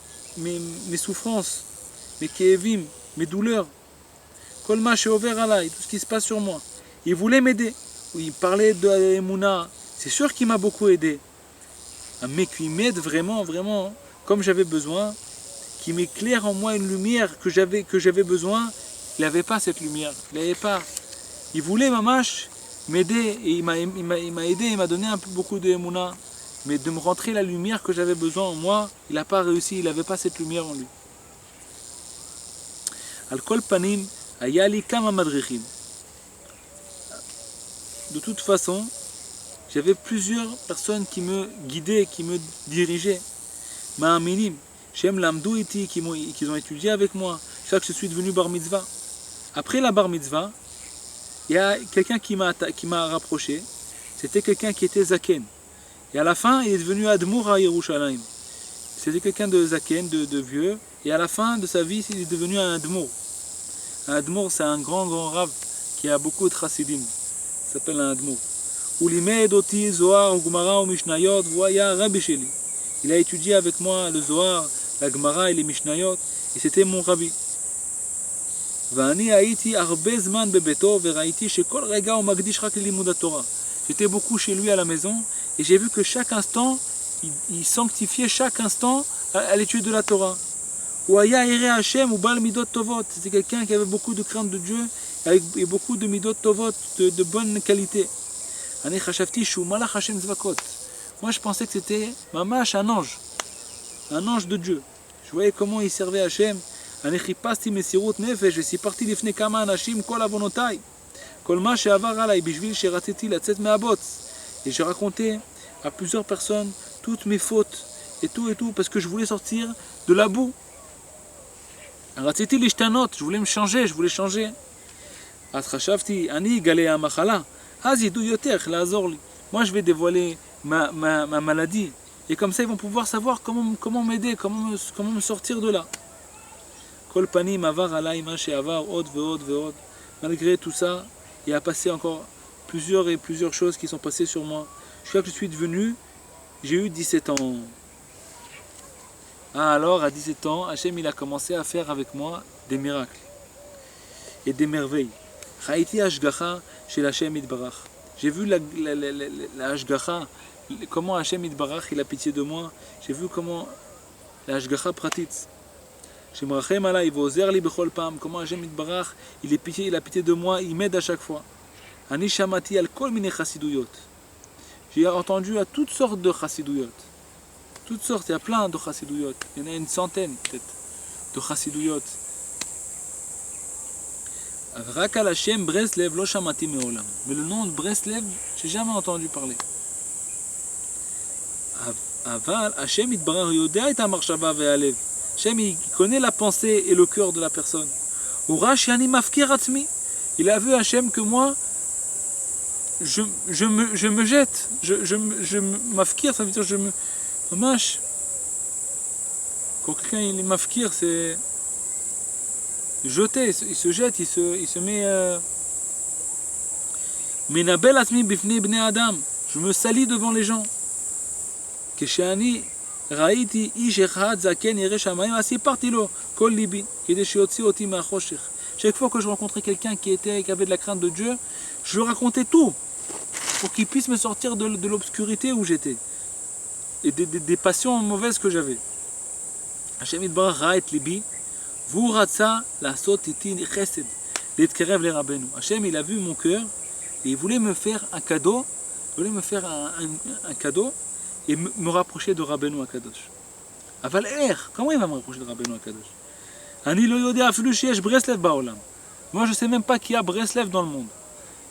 Speaker 1: souffrances, mes kévim, mes douleurs. Kolma sheover alay, tout ce qui se passe sur moi. Il voulait m'aider. Il parlait de Emouna. C'est sûr qu'il m'a beaucoup aidé. Mais qu'il m'aide vraiment, vraiment, comme j'avais besoin, qu'il m'éclaire en moi une lumière que j'avais besoin. Il n'avait pas cette lumière. Il n'avait pas. Il voulait, mamash, m'aider. Et il m'a aidé, il m'a donné beaucoup de Emouna. Mais de me rentrer la lumière que j'avais besoin en moi, il n'a pas réussi. Il n'avait pas cette lumière en lui. Al kol panim, ayali kama madrichim. De toute façon, j'avais plusieurs personnes qui me guidaient, qui me dirigeaient. Ma'aminim, Shem Lamdou iti, qui ont étudié avec moi, chaque que je suis devenu bar mitzvah. Après la bar mitzvah, il y a quelqu'un qui m'a rapproché, c'était quelqu'un qui était zaken. Et à la fin, il est devenu Admour à Yerushalayim. C'était quelqu'un de zaken, de vieux, et à la fin de sa vie, il est devenu un Admour. Un Admour, c'est un grand rave qui a beaucoup de chassidim. Il s'appelle un Admour. Ulimed oti Zohar, Gemara ou Mishnayot, voya Rabbi Sheli. Il a étudié avec moi le Zohar, la Gemara et les Mishnayot, et c'était mon rabbi. J'étais beaucoup chez lui à la maison, et j'ai vu que chaque instant, il sanctifiait chaque instant à l'étude de la Torah. C'était quelqu'un qui avait beaucoup de crainte de Dieu, et beaucoup de midot tovot, de bonne qualité. Moi je pensais que c'était mamash, un ange de Dieu. Je voyais comment il servait Hachem. Je suis parti לפני כמה אנשים כל עוונותיי. כל מה שעבר עליי בשביל שרציתי לצאת מהבוץ. Et j'ai raconté à plusieurs personnes toutes mes fautes et tout parce que je voulais sortir de la boue. רציתי להשתנות, je voulais me changer, je voulais changer. אז חשבתי, אני אגלה המחלה. אז ידעו יותר לעזור לי. Moi je vais dévoiler ma maladie. Et comme ça ils vont pouvoir savoir comment m'aider, comment me sortir de là. Kol panim avar alay ma she'avar od ve'od ve'od. Malgré tout ça, il a passé encore plusieurs choses qui sont passées sur moi. Jusqu'à que je suis devenu, j'ai eu 17 ans. Alors à 17 ans, Hachem il a commencé à faire avec moi des miracles et des merveilles. Chaïti hashgacha chez Hachem Yitbarach. J'ai vu la hashgacha, comment Hachem Yitbarach il a pitié de moi. J'ai vu comment la hashgacha pratique. Shemrachem alay vozer li bechol pam. Comment Hachem Yitbarach il a pitié de moi, il m'aide à chaque fois. Ani shamati al kol mine chassiduyot. J'ai entendu à toutes sortes de chassiduyot. Toutes sortes, il y a plein de chassiduyot. Il y en a une centaine peut-être de chassiduyot. Rak al Hashem Breslev lo shamati meolam. Mais le nom de Breslev, j'ai jamais entendu parler. Aval Hashem Yitbarach yodea et hamachshava ve'alev. Hashem il connaît la pensée et le cœur de la personne. Urash yani mafkir atzmi. Il a vu Hashem que moi je me jette, je mafkir, ça veut dire je me mâche. Quand quelqu'un il est mafkir, c'est jeter, il se jette, il se met menabel atzmi bifnei bnei adam. Je me salis devant les gens. Keshani ראיתי איש אחד זקן ירא שמיים, סיפרתי לו כל ליבי כדי שיוציא אותי מהחושך. Chaque fois que je rencontrais quelqu'un qui avait de la crainte de Dieu, je lui racontais tout pour qu'il puisse me sortir de l'obscurité où j'étais et des passions mauvaises que j'avais. Hashem Yitbarach ראה את ליבי והוא רצה לעשות איתי חסד להתקרב לרבנו. Hashem il a vu mon cœur et il voulait me faire un cadeau, un cadeau et me rapprocher de Rabbeinu Akadosh. Aval comment il va me rapprocher de Rabbeinu Akadosh? Ani lo yodea afilu sheyesh Breslev ba'olam. Moi je sais même pas qu'il y a Breslev dans le monde.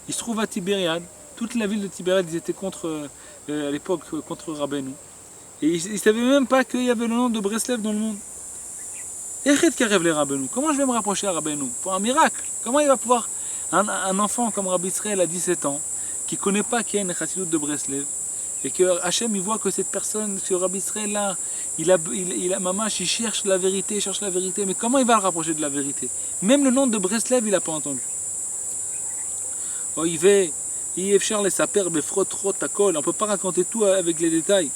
Speaker 1: Il se trouve à Tibériade. Toute la ville de Tibériade, ils étaient à l'époque contre Rabbeinu. Et ils ne savaient même pas qu'il y avait le nom de Breslev dans le monde. Comment je vais me rapprocher à Rabbeinu? Pour un miracle. Comment il va pouvoir, un enfant comme Rabbi Israël à 17 ans, qui ne connaît pas qu'il y a une chassidut de Breslev, et que Hachem il voit que cette personne, ce Rabbi Israël là, il cherche la vérité, mais comment il va le rapprocher de la vérité? Même le nom de Breslev il n'a pas entendu. Oh, on ne peut pas raconter tout avec les détails.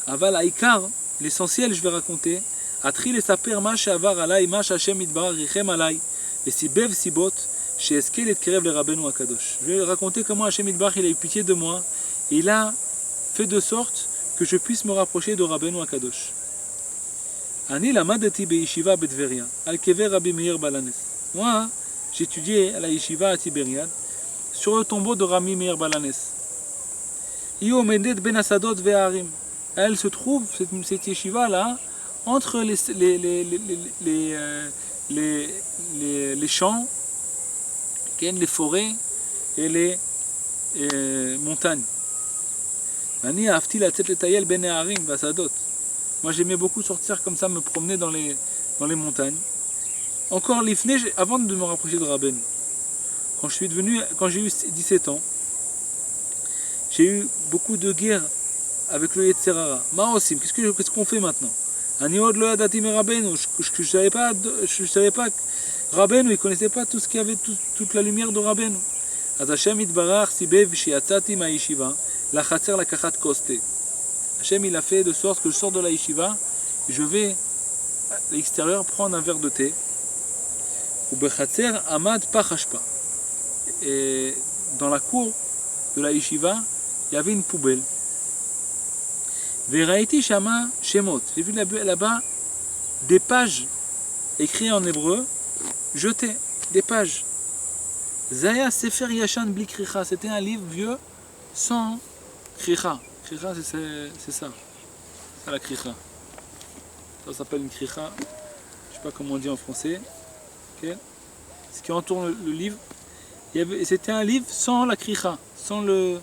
Speaker 1: Aval Aïkar, l'essentiel je vais raconter. Atri le saper ma shavar alay, ma Hashem Yitbarach richem alay, et si bev sibot, she'eskel et kerev le Rabbeinu Akadosh. Je vais raconter comment Hashem Yitbarach il a eu pitié de moi, et il a fait de sorte que je puisse me rapprocher de Rabbeinu Akadosh. Ani lamadati be'yeshiva beTveria, al kever Rabbi Meir Balanes. Moi, j'étudiais à la yeshiva à Tibériade, sur le tombeau de Rabbi Meir Balanes. Hi omedet ben asadot ve'arim. Elle se trouve, cette yeshiva là, entre les champs, les forêts et les montagnes. אני אהבתי לצאת לטייל בין הערים והשדות. Moi j'aimais beaucoup sortir comme ça, me promener dans les montagnes. Encore avant de me rapprocher de Rabbeinu. Quand j'ai eu 17 ans, j'ai eu beaucoup de guerres avec le Yetzer Hara. Ma'osim, qu'est-ce qu'on fait maintenant? Ani od lo yadati mi Rabbeinu, je savais pas Rabbeinu, il connaissait pas tout ce qu'il y avait, toute la lumière de Rabbeinu. אז השם יתברך סיבב שיצאתי מהישיבה לחצר לקחת כוס תה. Hachem il a fait de sorte que je sors de la yeshiva et je vais à l'extérieur prendre un verre de thé. ובחצר עמד פח אשפה. Et dans la cour de la yeshiva, il y avait une poubelle. וראיתי שמה שמות. J'ai vu là-bas des pages écrites en hébreu, jetées, des pages. Zaya Sefer Yashan Bli Kricha, c'était un livre vieux sans Kricha. Kricha, c'est ça. C'est la Kricha. Ça s'appelle une Kricha. Je ne sais pas comment on dit en français. Okay. Ce qui entoure le livre. C'était un livre sans la Kricha, sans le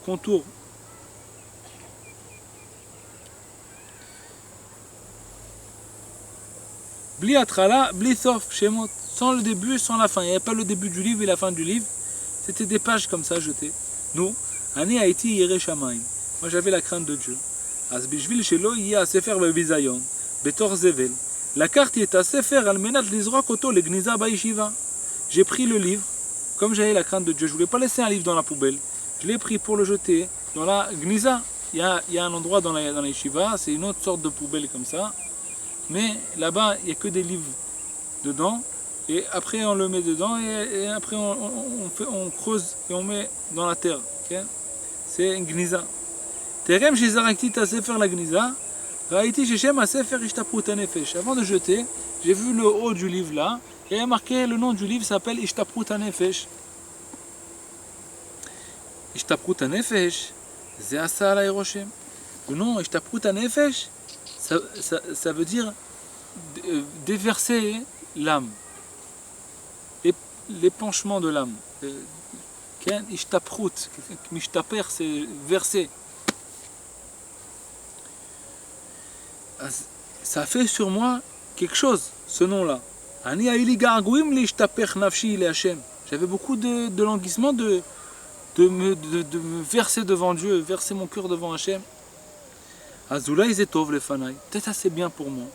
Speaker 1: contour. Bli Atrala, Bli Sof, Shemot. Sans le début, sans la fin. Il n'y avait pas le début du livre et la fin du livre. C'était des pages comme ça jetées. Nous, Ani Haïti Yere Shamaim. Moi j'avais la crainte de Dieu. Az bishvil shelo yeh sefer bebizayon, betor zevel. Lakarti et sefer al menat lizrok oto legniza ba'yeshiva. J'ai pris le livre, comme j'avais la crainte de Dieu. Je ne voulais pas laisser un livre dans la poubelle. Je l'ai pris pour le jeter dans la gniza. Il y a un endroit dans la yeshiva, c'est une autre sorte de poubelle comme ça. Mais là-bas, il n'y a que des livres dedans. Et après on le met dedans et après on creuse et on met dans la terre. Okay? C'est une gniza. Terem shezarakti ta sefer la gniza, raïti sheshem a sefer ishtaprut hanefesh. Avant de jeter, j'ai vu le haut du livre là, et il y a marqué le nom du livre s'appelle Ishtaprut hanefesh. Ishtaprut hanefesh, ze asa alay roshem. Le nom Ishtaprut hanefesh, ça veut dire déverser l'âme. L'épanchement de l'âme. Ishtaprut, mishtaper, c'est verser. Ça fait sur moi quelque chose, ce nom-là. J'avais beaucoup de languissement de me verser devant Dieu, verser mon cœur devant Hachem. Peut-être assez bien pour moi.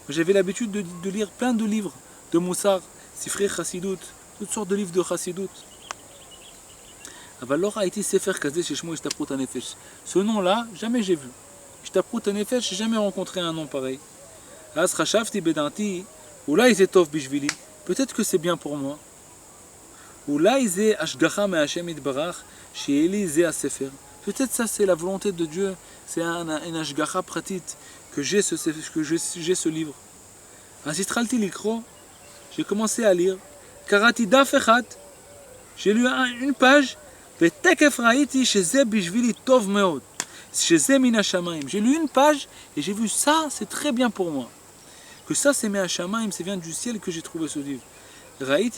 Speaker 1: J'avais l'habitude de lire plein de livres de Moussar, Sifrei Chassidut, toutes sortes de livres de Chassidut. Ce nom-là, jamais j'ai vu. Ishtaprut hanefesh, j'ai jamais rencontré un nom pareil. Peut-être que c'est bien pour moi. Peut-être ça c'est la volonté de Dieu, c'est un ashgacha pratit que j'ai ce livre. J'ai commencé à lire. Karati daf echad, j'ai lu une page. J'ai lu une page et j'ai vu ça, c'est très bien pour moi. Que ça c'est Me'Hashamaim, c'est vient du ciel que j'ai trouvé ce livre. J'ai vu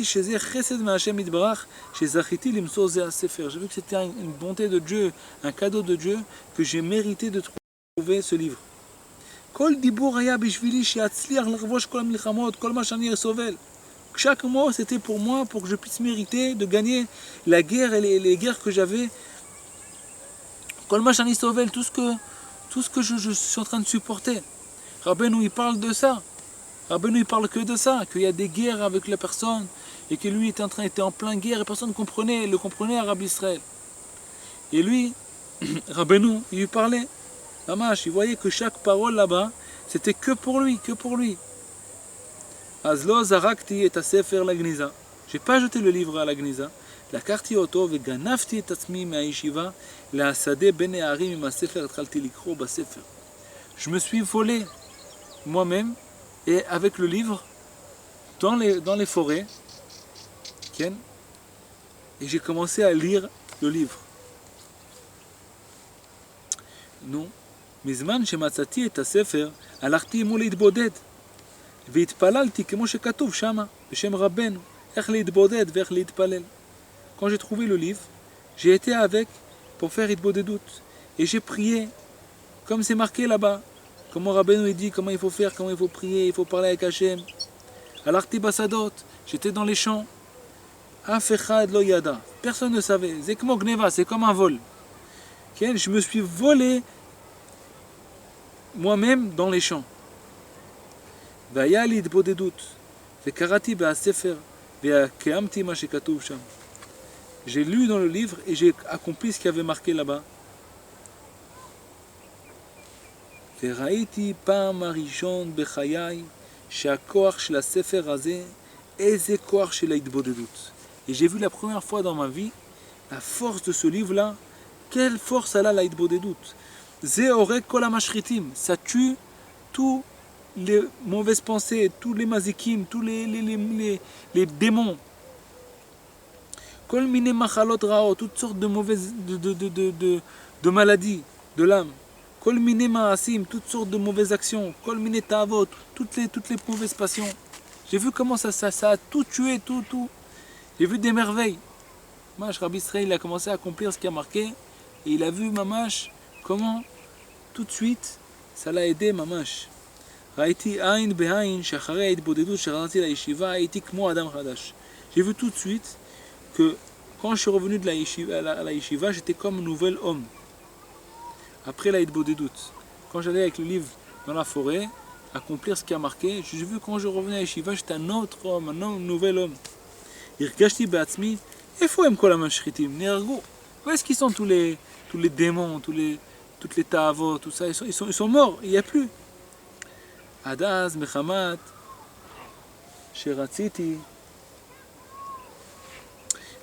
Speaker 1: que c'était une bonté de Dieu, un cadeau de Dieu, que j'ai mérité de trouver ce livre. Chaque mot c'était pour moi, pour que je puisse mériter de gagner la guerre et les guerres que j'avais. Tout ce que je suis en train de supporter. Rabbeinu il parle de ça. Rabbeinu il parle que de ça, qu'il y a des guerres avec les personnes et que lui était en plein guerre et personne ne le comprenait Arabe Israël. Et lui, Rabbeinu, il lui parlait. Mamash, il voyait que chaque parole là-bas, c'était que pour lui, que pour lui. Azlo zarakti et sefer la gniza. J'ai pas jeté le livre à la gniza. לקחתי אותו וגנבתי את עצמי מהישיבה להשדה בין הערים עם הספר, התחלתי לקרוא בספר. Je me suis volé moi-même et avec le livre dans les forêts et j'ai commencé à lire le livre. Non, מזמן שמצאתי את הספר הלכתי עמו להתבודד והתפללתי כמו שכתוב שמה בשם רבנו איך להתבודד ואיך להתפלל. quand j'ai trouvé le livre, j'ai été avec pour faire Hitbodedut. Et j'ai prié, comme c'est marqué là-bas. Comment Rabbeinu dit, comment il faut faire, comment il faut prier, il faut parler avec Hachem. Alarti Basadot, j'étais dans les champs. Af echad lo yada. Personne ne savait. Zekmo gneva, c'est comme un vol. Je me suis volé moi-même dans les champs. Vaya li hitbodedut. Vekarati be'asefer. Ve'keamti ma shekatuv sham. J'ai lu dans le livre et j'ai accompli ce qu'il y avait marqué là-bas. וראיתי פעם הראשון בחיי שהכוח של הספר הזה, איזה כוח של ההתבודדות. Et j'ai vu la première fois dans ma vie la force de ce livre-là. Quelle force elle a la ההתבודדות. זה הורג כל המשחיתים. Ça tue tous les mauvaises pensées, tous les mazikim, tous les démons. כל מיני מחלות רעות, toutes sortes de mauvaises de maladies de l'âme. Kol mine ma'asim, toutes sortes de mauvaises actions. Kol mine ta'avot, toutes les mauvaises passions. J'ai vu comment ça a tout tué, tout. J'ai vu des merveilles. Mamash, Rabbi Israël, il a commencé à accomplir ce qui a marqué. Et il a vu, Mamash, comment, tout de suite, ça l'a aidé, Mamash. Raïti aïn be'aïn, shachare hitbodedut, shachazati la yeshiva, haïti kmo adam chadash. J'ai vu tout de suite que quand je suis revenu de à la yeshiva, j'étais comme un nouvel homme. Après la hitbodedut, quand j'allais avec le livre dans la forêt, accomplir ce qui a marqué, j'ai vu quand je revenais à Yeshiva, j'étais un autre homme, un nouvel homme. Irgashti be'atzmi, איפה הם כל המשחיתים? נהרגו. Où est-ce qu'ils sont tous les démons, toutes les ta'avot, tout ça, ils sont morts, il n'y a plus. עד אז מחמת שרציתי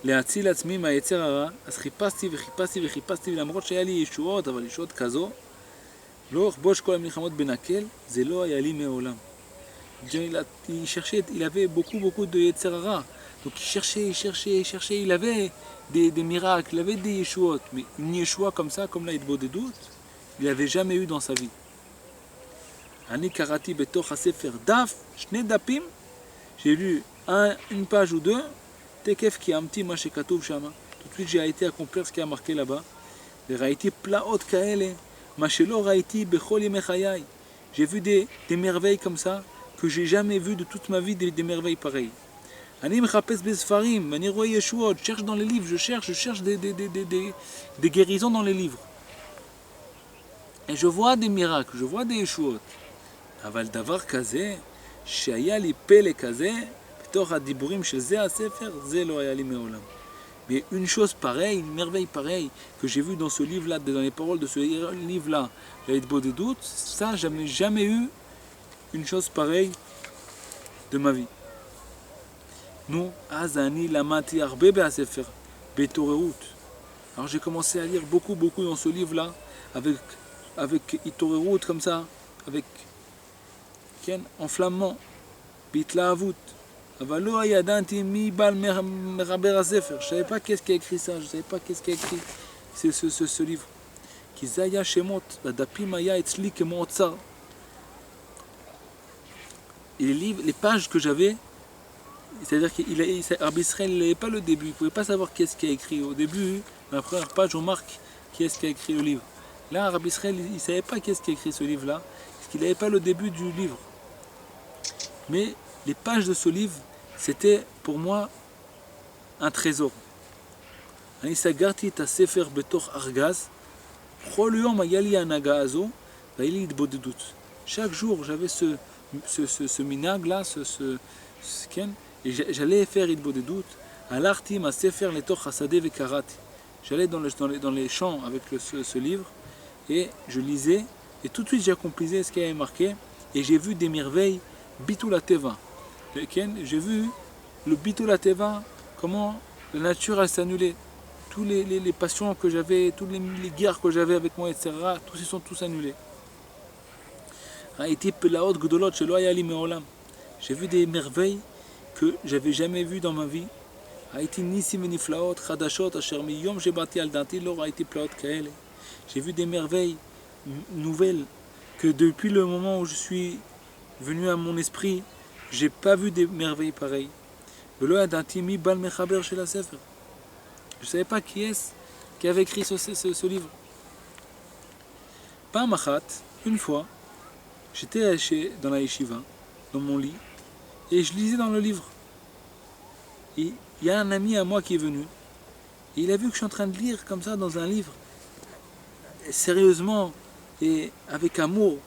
Speaker 1: להציל עצמי מהיצר הרע, אז חיפשתי, למרות שהיה לי ישועות, אבל ישועות כזו, לא אכבוש כל המלחמות בנקל, זה לא היה לי מעולם. Il avait beaucoup de יצר הרע. Donc il cherchait, il avait des miracles, il avait des yeshuot, mais une yeshua comme ça, comme la hitbodedut, il n'avait jamais eu dans sa vie. אני קראתי בתוך הספר דף, 2 דפים, j'ai lu une page ou deux, תקף קיימתי מה שכתוב שם. Tout de suite j'ai été accomplir ce qui a marqué là-bas. וראיתי פלאות כאלה, מה שלא ראיתי בכל ימי חיי. J'ai vu des merveilles comme ça, que j'ai jamais vu de toute ma vie des merveilles pareilles. אני מחפש בספרים, ואני רואה ישועות, je cherche dans les livres, je cherche des guérisons dans les livres. Et je vois des miracles, je vois des ישועות. אבל דבר כזה, שהיה לי פלא כזה, בתוך הדיבורים של זה הספר, זה לא היה לי מעולם. Mais une chose pareille, une merveille pareille, que j'ai vue dans ce livre-là, dans les paroles de ce livre-là, la hitbodedut, ça, j'avais jamais eu une chose pareille de ma vie. Nous, אז אני למדתי הרבה בספר, בהתעוררות. Alors j'ai commencé à lire beaucoup dans ce livre-là, avec התעוררות comme ça, avec enflammement, בהתלהבות. אבל לא ידעתי מי בעל מחבר הספר. Je ne savais pas qu'est-ce qui a écrit ça, je ne savais pas qu'est-ce qui a écrit ce livre. כי זה היה שמות, והדפים היה אצלי כמו אוצר. Et les pages que j'avais, c'est-à-dire que Rabbi Israël n'avait pas le début, il ne pouvait pas savoir qu'est-ce qui a écrit. Au début, dans la première page, on marque qui est-ce qui a écrit le livre. Là, Rabbi Israël, il ne savait pas qu'est-ce qui a écrit ce livre-là, parce qu'il n'avait pas le début du livre. Mais les pages de ce livre, c'était pour moi un trésor. אני סגרתי את הספר בתוך ארגז, כל יום היה לי ההנהגה הזו, והיה לי התבודדות. Chaque jour, j'avais ce minag là, et j'allais faire התבודדות, הלכתי עם הספר לתוך השדה וקראתי. J'allais dans les champs avec ce livre, et je lisais, et tout de suite j'accomplissais ce qui avait marqué, et j'ai vu des merveilles, bitul teva. J'ai vu le bitul teva, comment la nature a s'annulé. Tous les passions que j'avais, toutes les guerres que j'avais avec moi, etc., tous ils sont tous annulés. J'ai vu des merveilles que j'avais jamais vues dans ma vie. J'ai vu des merveilles nouvelles que depuis le moment où je suis venu à mon esprit, j'ai pas vu des merveilles pareilles. Je ne savais pas qui est-ce qui avait écrit ce livre. Pam achat, une fois, j'étais dans la yeshiva, dans mon lit, et je lisais dans le livre. Et il y a un ami à moi qui est venu, et il a vu que je suis en train de lire comme ça dans un livre, sérieusement, et avec amour,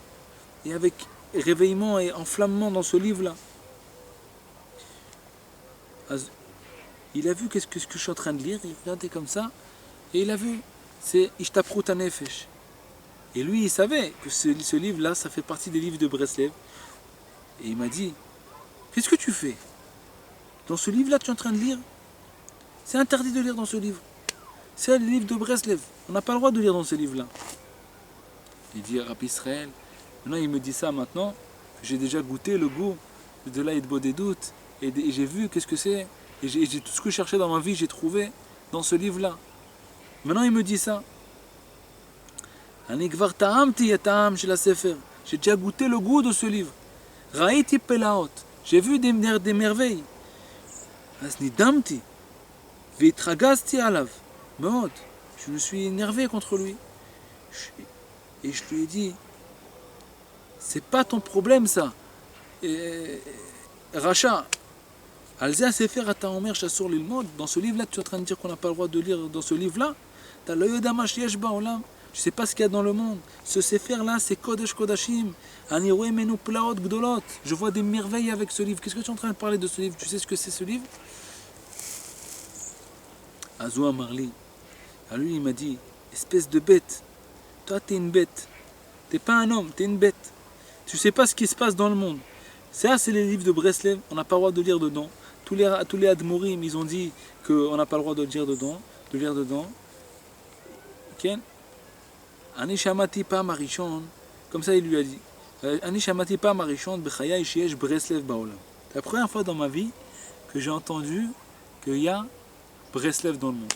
Speaker 1: et avec réveillement et enflammement dans ce livre-là. Il a vu qu'est-ce que je suis en train de lire, il regardait comme ça, et il a vu, c'est Ishtaprut HaNefesh. Et lui, il savait que ce livre-là, ça fait partie des livres de Breslev. Et il m'a dit, qu'est-ce que tu fais? Dans ce livre-là, tu es en train de lire? C'est interdit de lire dans ce livre. C'est le livre de Breslev. On n'a pas le droit de lire dans ce livre-là. Il dit, Rabbi Israël, maintenant il me dit ça maintenant, j'ai déjà goûté le goût de l'Aïd Bodedut, et j'ai vu qu'est-ce que c'est, et j'ai tout ce que je cherchais dans ma vie, j'ai trouvé dans ce livre-là. Maintenant il me dit ça. J'ai déjà goûté le goût de ce livre. Raïti Pelaot. J'ai vu des merveilles. Je me suis énervé contre lui. Et je lui ai dit, c'est pas ton problème ça. Racha, dans ce livre-là, tu es en train de dire qu'on n'a pas le droit de lire dans ce livre-là. Je ne sais pas ce qu'il y a dans le monde. Ce Sefer-là, c'est Kodesh Kodashim. Je vois des merveilles avec ce livre. Qu'est-ce que tu es en train de parler de ce livre? Tu sais ce que c'est ce livre? Azoua Marli. À lui, il m'a dit, espèce de bête. Toi, t'es une bête. T'es pas un homme, t'es une bête. Tu sais pas ce qui se passe dans le monde. Ça, c'est les livres de Breslev. On n'a pas le droit de lire dedans. Tous les Admorim, ils ont dit qu'on n'a pas le droit de lire dedans. Okay? Ani shamati pa marishon, comme ça il lui a dit. Ani shamati pa marishon b'chaya ishiesh Breslev baolam. C'est la première fois dans ma vie que j'ai entendu qu'il y a Breslev dans le monde.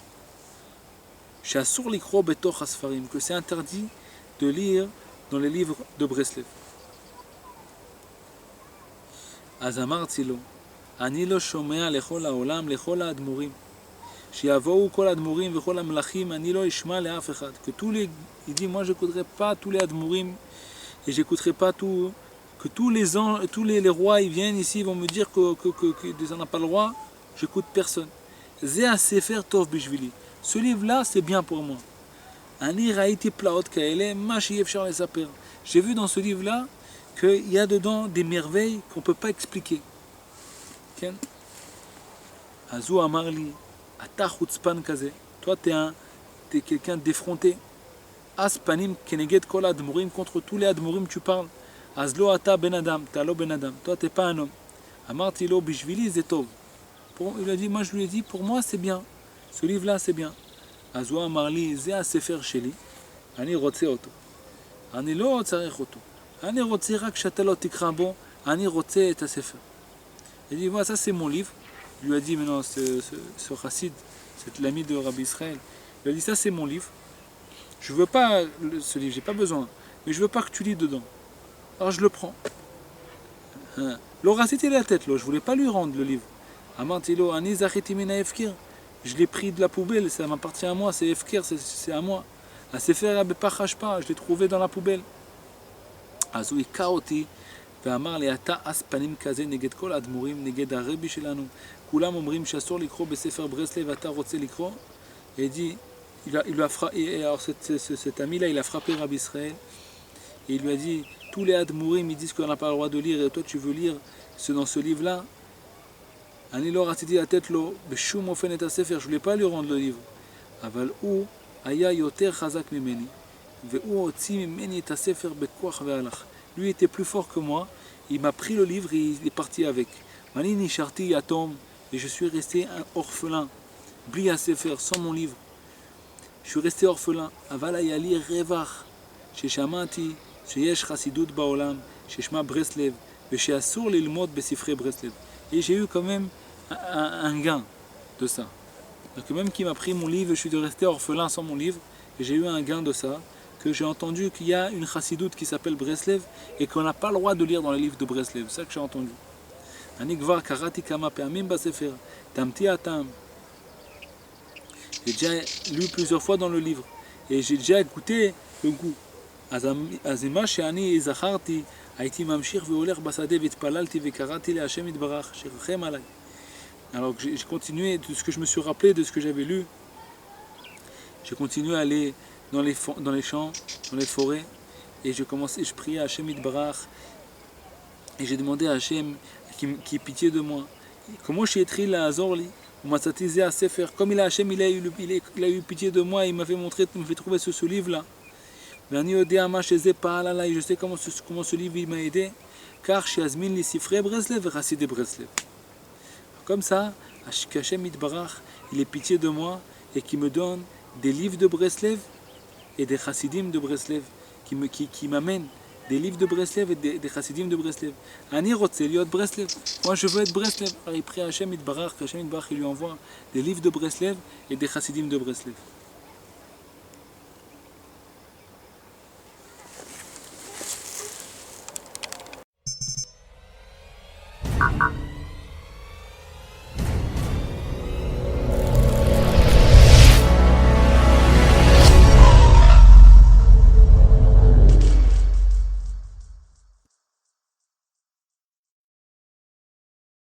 Speaker 1: Shasur likro betoch asfarim, que c'est interdit de lire dans les livres de Breslev. Azamar tzilo, ani lo shomea lechol haolam lechol haadmorim. Que tous les, il dit, moi j'écouterai pas tous les admourim et j'écouterai pas tout, que tous les rois ils viennent ici, ils vont me dire que on n'a pas le droit, j'écoute personne. Ce livre là c'est bien pour moi. J'ai vu dans ce livre là qu'il y a dedans des merveilles qu'on peut pas expliquer. Azou Amarli. Toi, tu es quelqu'un d'effronté. Aspanim keneged kol admurim, contre tous les admurim tu parles. Azlo ata ben adam, talo ben adam. Toi, tu n'es pas un homme. Amarti lo bishvili zetov. Il a dit, moi je lui ai dit, pour moi c'est bien. Ce livre-là c'est bien. Azwa amarli ze a sefer sheli. Ani rotze oto. Ani lo tzarech oto. Ani rotze rak shata lo tikra bo. Ani rotze et a sefer. Il dit, moi ça c'est mon livre. Il lui a dit maintenant, ce chassid, c'est l'ami de Rabbi Israël, il lui a dit ça c'est mon livre, je veux pas ce livre, j'ai pas besoin, mais je veux pas que tu lis dedans. Alors je le prends. Laura c'était la tête, là, je voulais pas lui rendre le livre. Amantilo, ani zacheti mina efkir, je l'ai pris de la poubelle, ça m'appartient à moi, c'est efkir, c'est à moi. A sefer abepach pas, je l'ai trouvé dans la poubelle. Azoui kaoti. ואמר לי, אתה אספנים כזה נגד כל האדמו"רים, נגד הרבי שלנו. כולם אומרים שאסור לקרוא בספר ברסלב ואתה רוצה לקרוא? Et dit, il lui a frappé, alors cet ami-là, il a frappé Rabbi Israël. Et il lui a dit, tous les admourim, ils disent qu'on n'a pas le droit de lire, et toi tu veux lire dans ce livre-là. אני לא רציתי לתת לו בשום אופן את הספר, je voulais pas lui rendre le livre. אבל הוא היה יותר חזק ממני, והוא הוציא ממני את הספר בכוח והלך. Lui était plus fort que moi, il m'a pris le livre et il est parti avec. Mani nisharti yatom, et je suis resté un orphelin, bli à sefer, sans mon livre. Je suis resté orphelin. Aval ayali revach, sheshamati, sheyesh chassidut baolam, sheshma Breslev, ושאסור ללמוד בספרי ברסלב. Et j'ai eu quand même un gain de ça. Donc même qui m'a pris mon livre, je suis resté orphelin sans mon livre, et j'ai eu un gain de ça, que j'ai entendu qu'il y a une chassidoute qui s'appelle Breslev et qu'on n'a pas le droit de lire dans les livres de Breslev. C'est ça que j'ai entendu. Ani kvar karati kama pe'amim basefer, tamti atam. J'ai déjà lu plusieurs fois dans le livre. Et j'ai déjà goûté le goût. אז מה שאני זכרתי, הייתי ממשיך והולך בשדה והתפללתי וקראתי להשם יתברך, שירחם עליי. Alors j'ai continué de ce que je me suis rappelé, de ce que j'avais lu. J'ai continué à aller dans les champs, dans les forêts, et je priais à Hashem Yitbarach, et j'ai demandé à Hashem qui ait pitié de moi. Comment j'ai écrit la Azorli, comme il a Hashem, il a eu pitié de moi, il m'a fait trouver ce livre-là. Je sais comment ce livre m'a aidé, car שיזמין לי ספרי ברסלב וחסידי ברסלב. Comme ça, Hashem Yitbarach, il est pitié de moi et qui me donne des livres de Breslev et des chassidim de Breslev, qui m'amènent des livres de Breslev et des chassidim de Breslev. Ani rotze liot Breslev. Moi je veux être Breslev. Alors il prie à Hashem Yitbarach, qu'Hashem Yitbarach il lui envoie des livres de Breslev et des chassidim de Breslev.